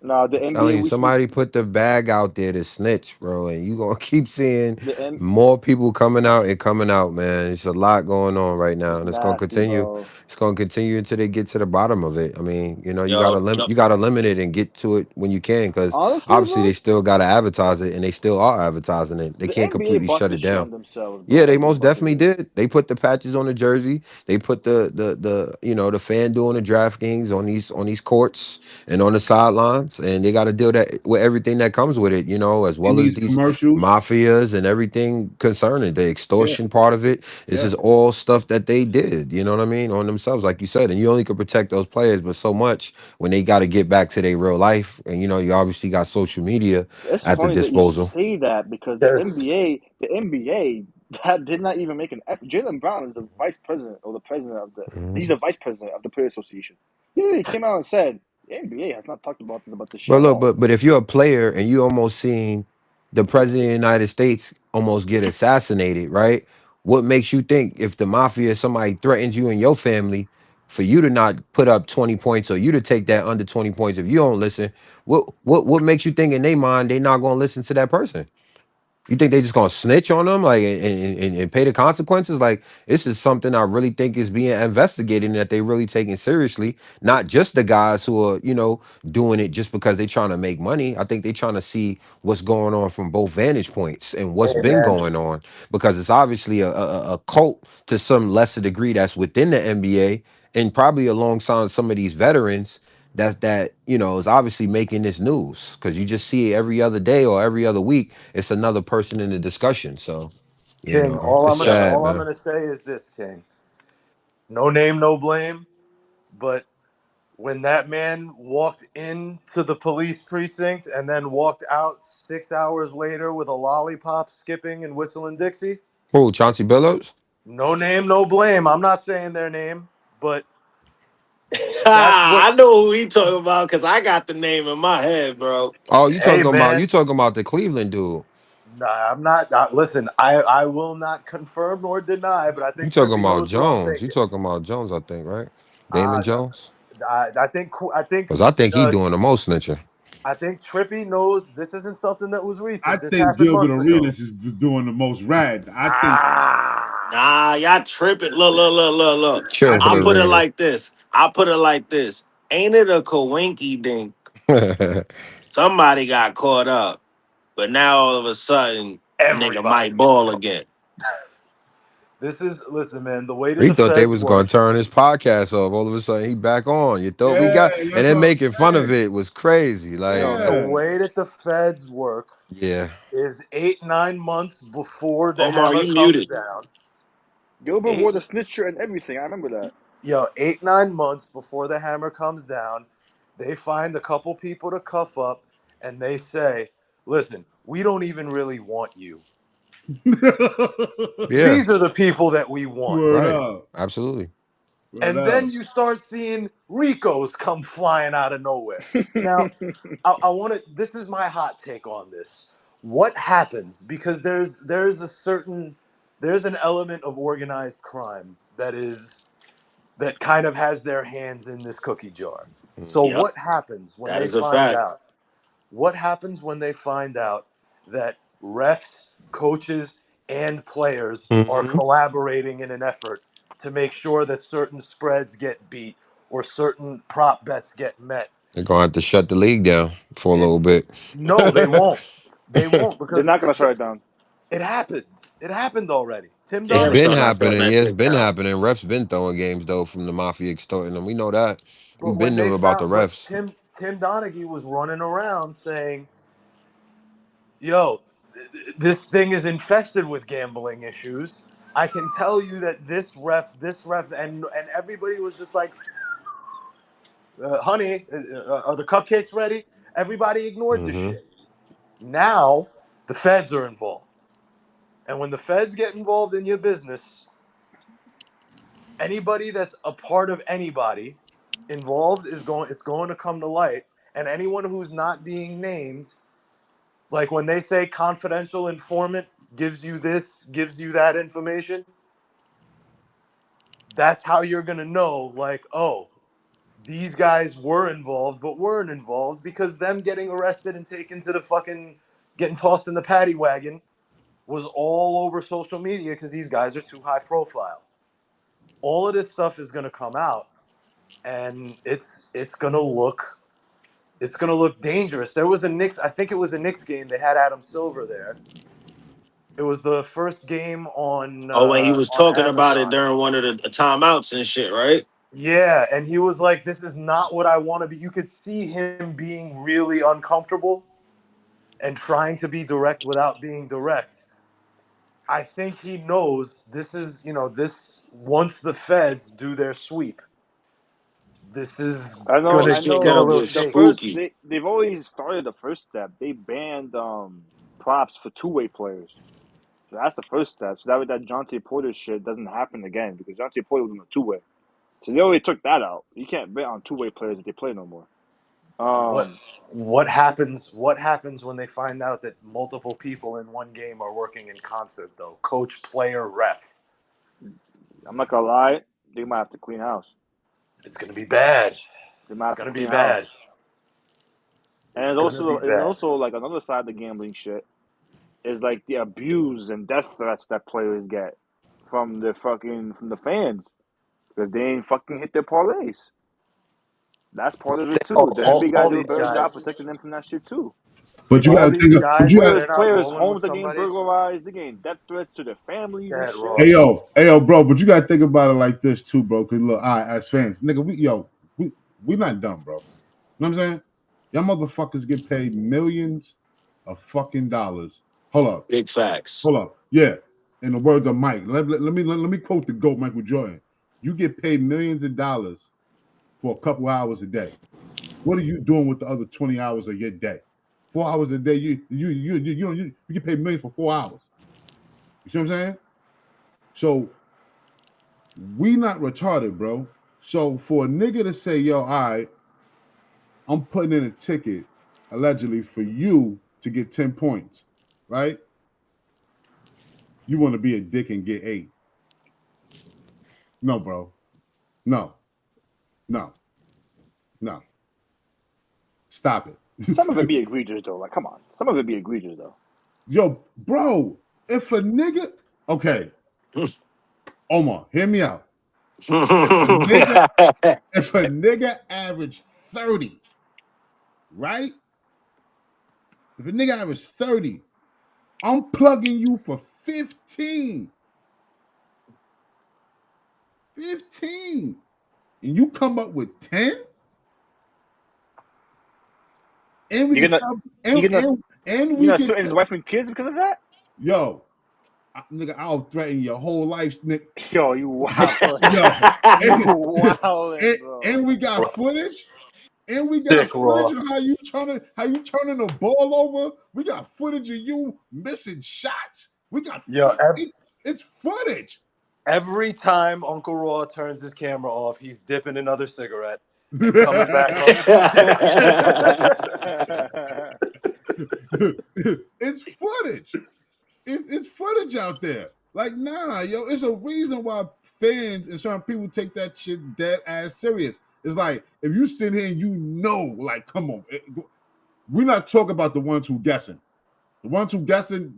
Now the Telling NBA you, recently somebody put the bag out there to snitch, bro, and you gonna keep seeing the M more people coming out and coming out, man. It's a lot going on right now, it's and it's gonna nasty, continue. bro. It's gonna continue until they get to the bottom of it. I mean, Yo, yo, you gotta limit it and get to it when you can, because Honestly, obviously they bro, still gotta advertise it, and they still are advertising it. They the can't NBA completely shut busted it shit down. on themselves, bro. Yeah, they Like they most busted definitely it. did. They put the patches on the jersey. They put the FanDuel and the DraftKings on these courts and on the sidelines. gods, and they got to deal that with everything that comes with it, as In well as these these commercials. mafias and everything concerning the Yeah, extortion part of it. This yeah. is all stuff that they did, you know what I mean, on themselves, like you said. And you only could protect those players, but so much when they got to get back to their real life. And you obviously got social media It's at the funny that you disposal. say that because There's The NBA, that did not even make an effort. Jalen Brown is the vice president or the president of the. He's Mhm. the vice president of the Player Association. He came out and said the NBA has not talked about this shit But at look, all. but if you're a player and you almost seen the president of the United States almost get assassinated, right? What makes you think if the mafia, somebody threatens you and your family, for you to not put up 20 points or you to take that under 20 points if you don't listen? What makes you think in their mind they not gonna listen to that person? You think they just gonna snitch on them, like, and pay the consequences? Like, this is something I really think is being investigated and that they really taking seriously. Not just the guys who are, doing it just because they trying to make money. I think they trying to see what's going on from both vantage points and what's hey been man, going on, because it's obviously a cult to some lesser degree that's within the NBA and probably alongside some of these veterans that is obviously making this news, because you just see it every other day or every other week. It's another person in the discussion. So, King. it's sad, All I'm man. gonna say is this, King. No name, no blame. But when that man walked into the police precinct and then walked out 6 hours later with a lollipop, skipping and whistling Dixie, Who, Chauncey Billups? no name, no blame. I'm not saying their name, but that's what. I know who he talking about because I got the name in my head, bro. Oh, Hey you man, talking about the Cleveland dude. nah, I'm not. Listen, I will not confirm nor deny, but I You think talking Trippy about knows who I'm Jones. You thinking. talking about Jones, I think, right? Damon Uh, Jones? I think Because I think he uh, doing the most snitching. I think Trippy knows this isn't something that was I recent. This think happened Gilbert months ago. Arenas is doing the most rad. I think Ah, Nah, y'all tripping. Look. I Chirping I think put it arena. like this. Ain't it a coinky dink? Somebody got caught up, but now all of a sudden, nigga everybody might gets ball caught. again. Listen, man. The way that We the thought they feds was going work. to turn his podcast off. All of a sudden, he back on. You thought we yeah, got, and that's then what I'm making fun of saying. it was crazy. Like, The Yeah. way that the feds work yeah. is 8 9 months before the Omar, hammer you comes muted. down. Gilbert Eight, wore the snitch shirt and everything. I remember that. 8 9 months before the hammer comes down, they find a couple people to cuff up, and they say, "Listen, we don't even really want you. Yeah. These are the people that we want." Word Right. up. Absolutely. Word And up. then you start seeing Ricos come flying out of nowhere. Now, I want to. This is my hot take on this. What happens? Because there's an element of organized crime that kind of has their hands in this cookie jar. So Mhm. Yep, what happens when that they is a find fact. out? What happens when they find out that refs, coaches, and players are Mhm. collaborating in an effort to make sure that certain spreads get beat or certain prop bets get met? They're gonna have to shut the league down for a little It's bit. no, they won't. They won't They're because not gonna shut it down. it happened. It happened already. Tim It's Damn been sure Donaghy. not throwing happening. that Yeah, it's shit been down. happening. Refs been throwing games though from the mafia extorting them. We know that. But We've when been they knowing about the found, but refs. Tim Donaghy was running around saying, "Yo, this thing is infested with gambling issues. I can tell you that this ref, and everybody was just like, honey, are the cupcakes ready?" Everybody ignored this Hmm. shit. Now the feds are involved, and when the feds get involved in your business, anybody that's a part of anybody involved it's going to come to light, and anyone who's not being named, like when they say confidential informant gives you this, gives you that information, that's how you're going to know, like, oh, these guys were involved but weren't involved, because them getting arrested and taken to the fucking getting tossed in the paddy wagon was all over social media because these guys are too high profile. All of this stuff is going to come out, and it's gonna look dangerous. There was a Knicks, I think it was a Knicks game. They had Adam Silver there. It was the first game Oh, when he was on talking about it Amazon. during one of the timeouts and shit, right? Yeah, and he was like, "This is not what I want to be." You could see him being really uncomfortable and trying to be direct without being direct. I think he knows this is, this once the feds do their sweep, this is I know. This gonna I shit get a know. gonna little get The shaky. first spooky. they've always started the first step. They banned props for two-way players. So that's the first step. So that way that Jonte Porter shit doesn't happen again because Jonte Porter was on a two-way. So they already took that out. You can't bet on two-way players if they play no more. What what happens? What happens when they find out that multiple people in one game are working in concert? Though, coach, player, ref, I'm not gonna lie, they might have to clean house. it's gonna be bad. They might It's have to gonna be clean bad. house. It's gonna be And bad. also like another side of the gambling shit is like the abuse and death threats that players get from the fans because they ain't fucking hit their parlays. That's part of it too. The NBA gotta All do a these better job guys, protecting them from that shit too. But you all gotta these think of, but guys, you if got they're not Players' rolling with homes are getting somebody, burglarized. They're getting death threats to their families and dead shit. raw. hey yo, bro, but you gotta think about it like this too, bro. Cause look, all right, as fans, nigga, we not dumb, bro. You know what I'm saying? Y'all motherfuckers get paid millions of fucking dollars. Hold up. Big facts. Hold up. Yeah. In the words of Mike, let me quote the GOAT, Michael Jordan. You get paid millions of dollars for a couple hours a day. What are you doing with the other 20 hours of your day? 4 hours a day, you get paid millions for 4 hours. You see what I'm saying? So we not retarded, bro. So for a nigga to say, yo, all right, I'm putting in a ticket allegedly for you to get 10 points, right? You want to be a dick and get 8. No, bro. No. Stop it. Some of it be egregious though. Like, come on. Some of it be egregious though. Yo, bro, if a nigga, okay, Omar, hear me out. If a nigga average 30, right? If a nigga average 30, I'm plugging you for 15. 15. And you come up with 10? And we You're can gonna tell, you're gonna and you're we gonna can, threaten his wife and kids because of that? yo, nigga, I'll threaten your whole life, nigga. Yo, you wildin'. Yo, You wildin', bro. and we got footage. And we got Sick raw. footage of how you turning the ball over. We got footage of you missing shots. We got Yo, it's footage. every time Uncle Raw turns his camera off, he's dipping another cigarette and coming back It's footage. It's footage out there. Like, nah, yo, it's a reason why fans and certain people take that shit dead ass serious. It's like if you sit here and you know, like, come on, we're not talking about the ones who guessing. The ones who guessing,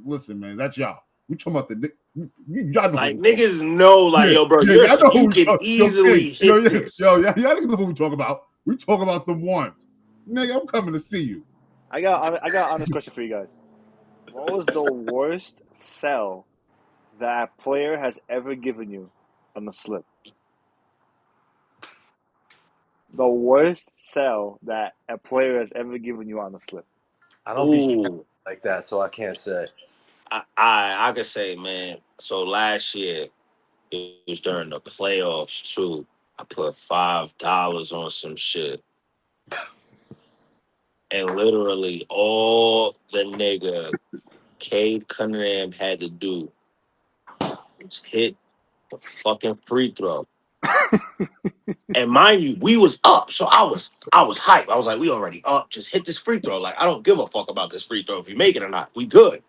listen, man, that's y'all. We talking about y'all know Like who niggas know, like, yo, bro, y'all know who you we can talk. easily hit this. Y'all niggas know who we talk about. We talk about them ones. Nigga, I'm coming to see you. I got an honest question for you guys. What was the worst sell that a player has ever given you on the slip? The worst sell that a player has ever given you on the slip. I don't be Ooh, like that, so I can't say. I could say, man. So last year it was during the playoffs too. I put $5 on some shit, and literally all the nigga Cade Cunningham had to do was hit the fucking free throw. And mind you, we was up, so I was hyped. I was like, we already up. Just hit this free throw. Like, I don't give a fuck about this free throw. If you make it or not, we good.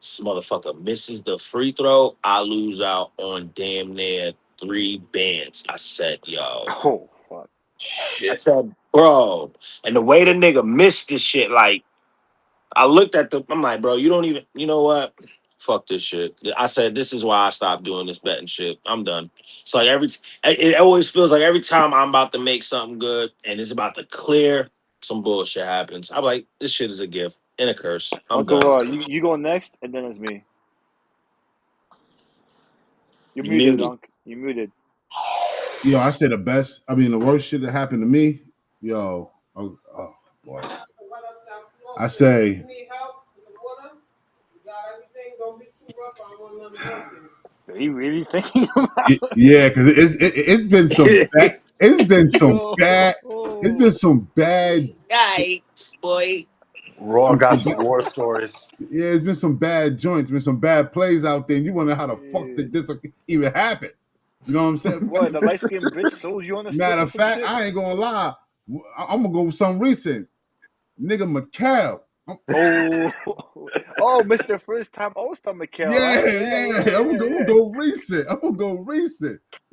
This motherfucker misses the free throw. I lose out on damn near 3 bands. I said, yo. Oh fuck! I Shit. said, bro. And the way the nigga missed this shit, like, I looked at I'm like, bro, you don't even, you know what? Fuck this shit. I said, this is why I stopped doing this betting shit. I'm done. It's like it always feels like every time I'm about to make something good and it's about to clear, some bullshit happens. I'm like, this shit is a gift and a curse. I'm Uncle done. Raw, you go next, and then it's me. You're You muted, muted. Unc. You're muted. Yo, I say the best. I mean, the worst shit that happened to me. Yo, oh boy. I say, Are you really thinking about yeah, because it's been some bad. It's been some Yo. bad. It's been some bad. Yikes, boy. Raw got some war stories. Yeah, it's been some bad joints, been some bad plays out there, and you wonder how the fuck did this even happen? You know what I'm saying? What, the light skinned bitch sold you on the strip Matter or of some fact, shit? I ain't gonna lie. I'm gonna go with something recent. Nigga McCall. Oh, Mr. First Time All-Star McHale, right? Yeah. I'm gonna go recent.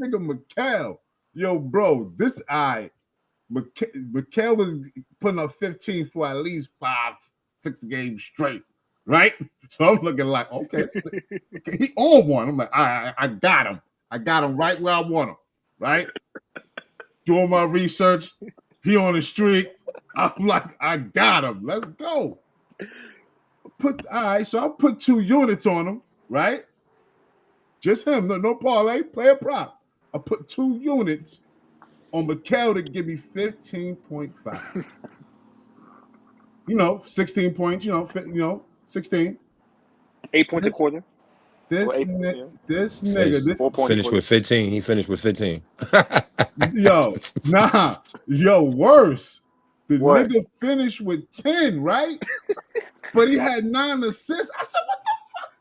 Nigga McCall. Yo, bro, this McHale was putting up 15 for at least 5-6 games straight, right? So I'm looking like, okay, he on one. I'm like, I got him. I got him right where I want him, right? Doing my research, he on the street. I'm like, I got him. Let's go. So I'll put 2 units on him, right? Just him, no parlay, play a prop. I put 2 units on McHale to give me 15.5. 16 points, 16. 8 points a quarter. This nigga, this 4 points Finished with 15. He finished with 15. Worse. The What? nigga finished with 10, right? But he had 9 assists. I said, what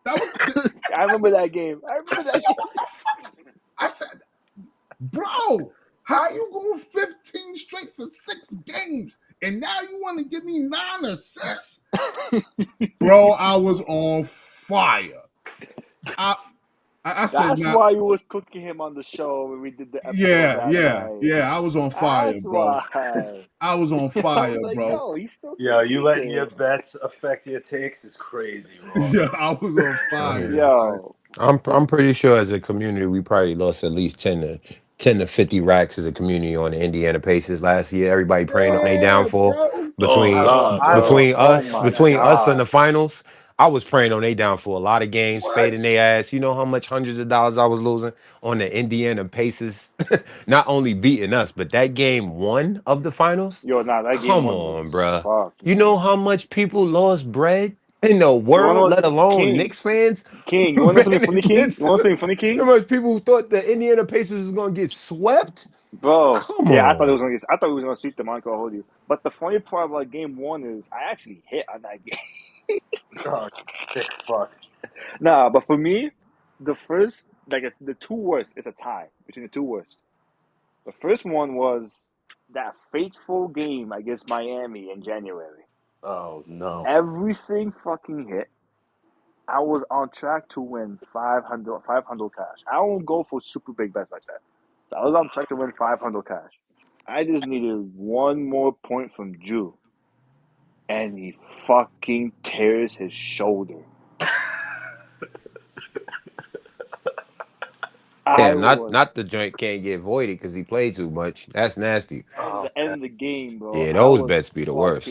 the fuck? I remember that game. I said, yo, what the fuck is it? I said, bro, how you going 15 straight for 6 games? And now you want to give me 9 assists? Bro, I was on fire. I said, That's why you was cooking him on the show when we did the episode. Yeah. I was on fire, That's bro. Why. I was on I fire, was like, bro. yo, he's still You letting your bets affect your takes is crazy, bro. Yeah, I was on fire. Yo. I'm pretty sure as a community we probably lost at least 10 to 50 racks as a community on the Indiana Pacers last year. Everybody praying on their downfall Bro. between God, between bro. us and the finals. I was praying on their downfall. A lot of games, fading their ass. You know how much hundreds of dollars I was losing on the Indiana Pacers? Not only beating us, but that game 1 of the finals. Yo, nah, that game Come one on, was bruh. fuck. You know how much people lost bread in the world, let alone Knicks fans? King, you want to know something funny, King? You want something funny, King? How much people who thought the Indiana Pacers was gonna get swept? Bro, Come yeah, on. I thought we was gonna sweep the Monaco. Hold you. But the funny part about game 1 is I actually hit on that game. Oh, sick fuck. Nah, but for me, the first, the 2 worst is a tie between the 2 worst. The first one was that fateful game against Miami in January. Oh no. Everything fucking hit. I was on track to win 500 cash. I don't go for super big bets like that. So I was on track to win 500 cash. I just needed 1 more point from Drew. And he fucking tears his shoulder. Yeah, not the joint can't get voided because he played too much. That's nasty. The end of the game, bro. Yeah, those bets be the worst.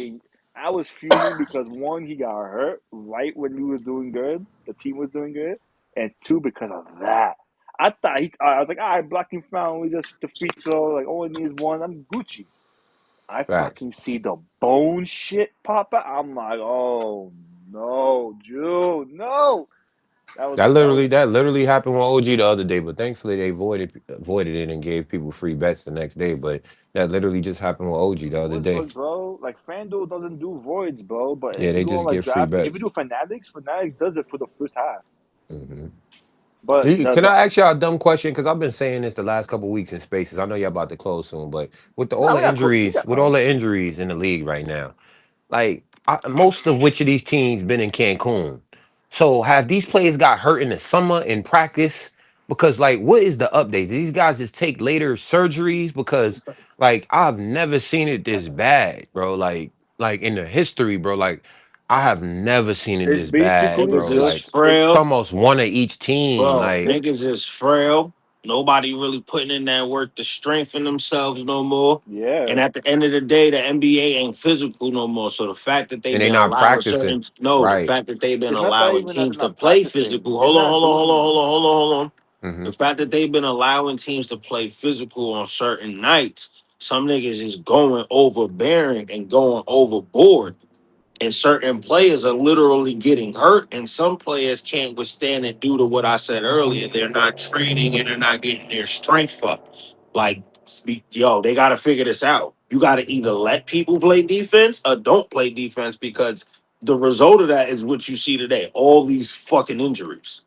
I was fuming because 1, he got hurt right when we was doing good. The team was doing good. And 2, because of that. I thought I was like, all right, blocking foul. We just defeat so like only needs 1. I'm Gucci. I fucking see the bone shit pop out. I'm like, oh no, Drew, no. That literally happened with OG the other day, but thankfully they voided it and gave people free bets the next day. But that literally just happened with OG the other day. Bro, like FanDuel doesn't do voids, bro. But yeah, they just give free bets. If you do Fanatics does it for the first half. Mm-hmm. But can I ask y'all a dumb question? Because I've been saying this the last couple of weeks in Spaces. I know y'all about to close soon, but with all the injuries in the league right now, like most of which of these teams been in Cancun. So have these players got hurt in the summer in practice? Because like, what is the updates? Do these guys just take later surgeries? Because like, I've never seen it this bad, bro. Like in the history, bro. Like, I have never seen it this bad, bro. Like, frail. It's almost 1 of each team. Bro, like niggas is frail. Nobody really putting in that work to strengthen themselves no more. Yeah. And at the end of the day, the NBA ain't physical no more. So the fact that they've been not allowing practicing. the fact that they've been allowing teams to play physical. Hold on. The fact that they've been allowing teams to play physical on certain nights, some niggas is going overbearing and going overboard. And certain players are literally getting hurt, and some players can't withstand it due to what I said earlier. They're not training and they're not getting their strength up. Like, yo, they got to figure this out. You got to either let people play defense or don't play defense, because the result of that is what you see today. All these fucking injuries.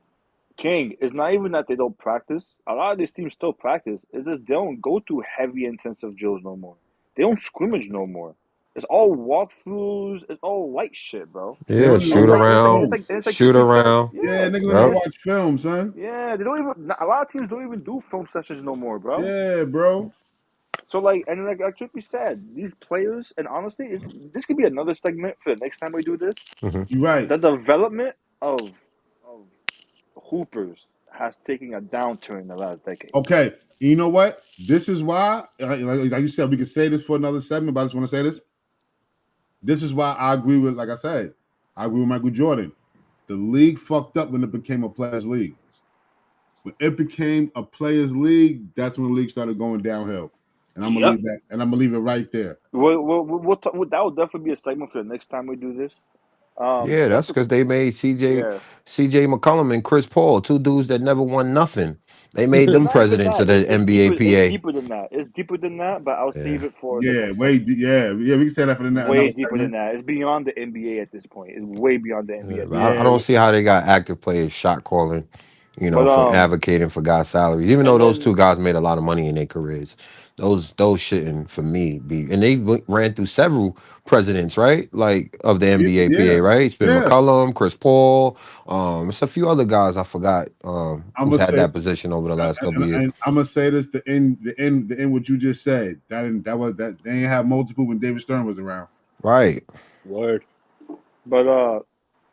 King, it's not even that they don't practice. A lot of these teams still practice. It's just they don't go through heavy, intensive drills no more. They don't scrimmage no more. It's all walkthroughs. It's all light shit, bro. They Yeah, don't And even shoot it's like watch it's like around, it's film. like it's like shoot Trippy said. around. Yeah, Yeah, niggas they don't even Yep. watch film, son. yeah, they don't even. A lot of teams don't even do film sessions no more, bro. Yeah, bro. So like Trippy said, these players, and honestly, this could be another segment for the next time we do this. You right. The development of hoopers has taken a downturn in the last decade. Okay. You know what? This is why, like you said, we could say this for another segment, but I just want to say this. This is why I agree with, like I said, I agree with Michael Jordan. The league fucked up when it became a players' league. When it became a players' league, that's when the league started going downhill. And I'm gonna Yep. leave that, and I'm gonna leave it right there. That will definitely be a segment for the next time we do this. Yeah, Just that's to, because they made yeah, CJ McCollum and Chris Paul, two dudes that never won nothing. They made them not even presidents that. of the NBA It's PA. deeper than that. It's deeper than that. But I'll Yeah. save it for a Yeah, different segment. yeah. We can say that for Way another deeper than segment. that. It's beyond the NBA at this point. It's way beyond the NBA Yeah, at but this I point. Yeah, don't see how they got active players shot calling, But from advocating for guys' salaries. Even though and those two then guys made a lot of money in their careers, those shouldn't for me be. And they ran through several presidents, right? Like of the NBA yeah, PA, right? It's been yeah. McCollum, Chris Paul, it's a few other guys I forgot I'm who's gonna had say, that position over the last couple and, years. and I'm gonna say this: the end. What you just said, that they ain't have multiple when David Stern was around. Right. Word. but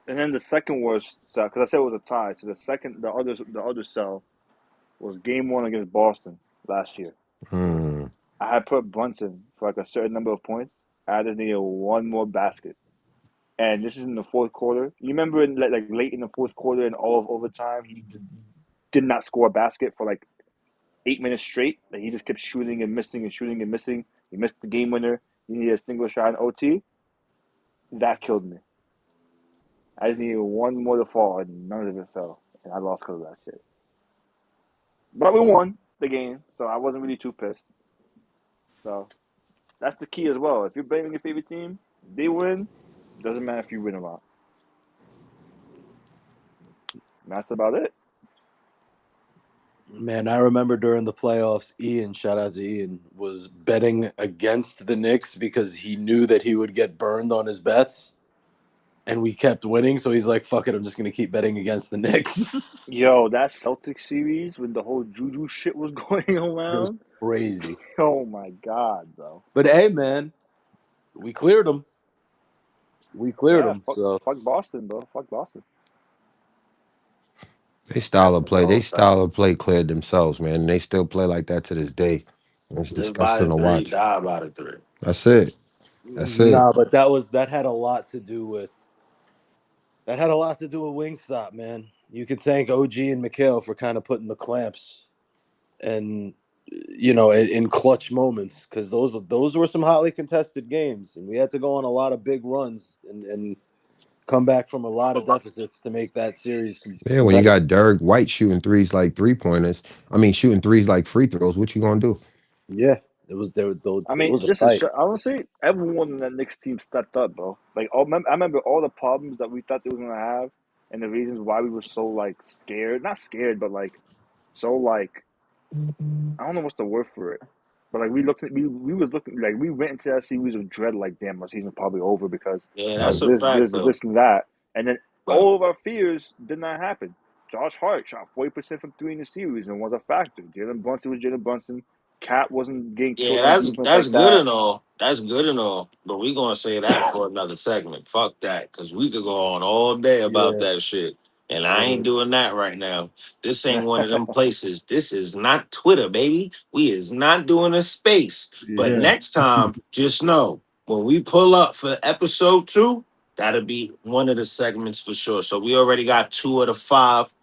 and then the second worst because I said it was a tie. So the other cell was game one against Boston last year. Hmm. I had put Brunson for like a certain number of points. I just needed one more basket. And this is in the fourth quarter. You remember like late in the fourth quarter and all of overtime, he did not score a basket for like 8 minutes straight. Like he just kept shooting and missing and shooting and missing. He missed the game winner. He needed a single shot in OT. That killed me. I just needed one more to fall, and none of it fell. And I lost because of that shit. But we won the game, so I wasn't really too pissed. So that's the key as well. If you're blaming your favorite team, they win. Doesn't matter if you win or not. And that's about it. Man, I remember during the playoffs, Ian, shout out to Ian, was betting against the Knicks because he knew that he would get burned on his bets. And we kept winning, so he's like, fuck it, I'm just going to keep betting against the Knicks. Yo, that Celtics series when the whole Juju shit was going It was around. crazy. Oh my god, bro. But hey, man, we cleared them. We cleared Yeah, them. So fuck Boston, bro. Fuck Boston. They style of That's play. all They I'm saying. style of play cleared themselves, man. And they still play like that to this day. It's Live by disgusting the to three, watch. die by the three. That's it. That's it. nah, but that had a lot to do with Wingstop, man. You could thank OG and Mikhail for kind of putting the clamps and in clutch moments, because those were some hotly contested games, and we had to go on a lot of big runs and come back from a lot of deficits to make that series Yeah, when you competitive. got Derek White shooting threes like 3-pointers, I mean shooting threes like free throws, what you gonna do? Yeah, it was I it mean, was a listen, fight. honestly, everyone in that Knicks team stepped up, bro. Like, I remember all the problems that we thought they were gonna have, and the reasons why we were so like scared. Not scared, but like so like I don't know what's the word for it. But like we was looking like we went into that series with dread. Like, damn, our season's probably over because Yeah, of that's a this, fact this, though. this, and that. And then But all of our fears did not happen. Josh Hart shot 40% from three in the series and was a factor. Jalen Brunson was Jalen Brunson. Cat wasn't getting yeah, killed on defense that's like good that. and all. That's good and all. But we gonna say that for another segment. Fuck that, because we could go on all day about Yeah, that shit. And I ain't word. doing that right now. This ain't one of them places. This is not Twitter, baby. We is not doing a space. But Yeah, next time, just know when we pull up for episode 2, that'll be one of the segments for sure. So we already got 2 of the 5.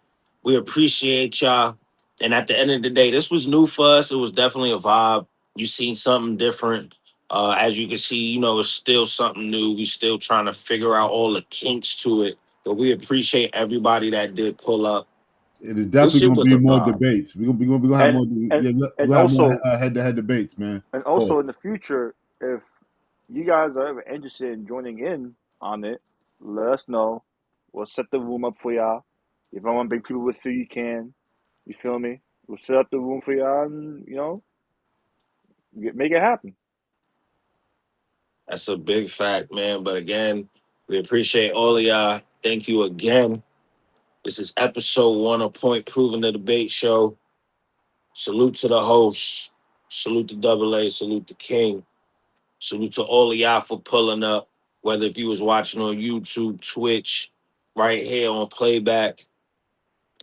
We appreciate y'all. And at the end of the day, this was new for us. It was definitely a vibe. You seen something different. As you can see, it's still something new. We still trying to figure out all the kinks to it. But we appreciate everybody that did pull up. It is This definitely shit going to was be a more vibe. debates. We're gonna have And more. and Yeah, we're and gonna have more also head-to-head debates, man. and Pause. also in the future, if you guys are ever interested in joining in on it, let us know. We'll set the room up for y'all. If I want to bring people with you, you can. You feel me? We'll set up the room for y'all and make it happen. That's a big fact, man. But again, we appreciate all of y'all. Thank you again. This is episode 1 of Point Proven, the debate show. Salute to the host. Salute to Double A. Salute to King. Salute to all of y'all for pulling up. Whether if you was watching on YouTube, Twitch, right here on playback.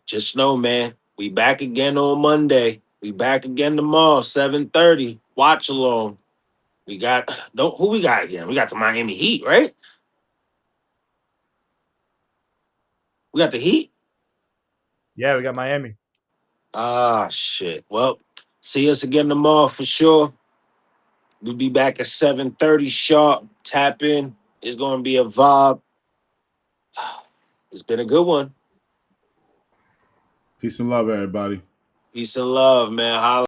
Just know, man, we back again on Monday. We back again tomorrow, 7:30. Watch along. We got who we got again? We got the Miami Heat, right? We got the Heat. Yeah, we got Miami. Ah, shit. Well, see us again tomorrow for sure. We'll be back at 7:30 sharp. Tap in. It's going to be a vibe. It's been a good one. Peace and love, everybody. Peace and love, man. Holla.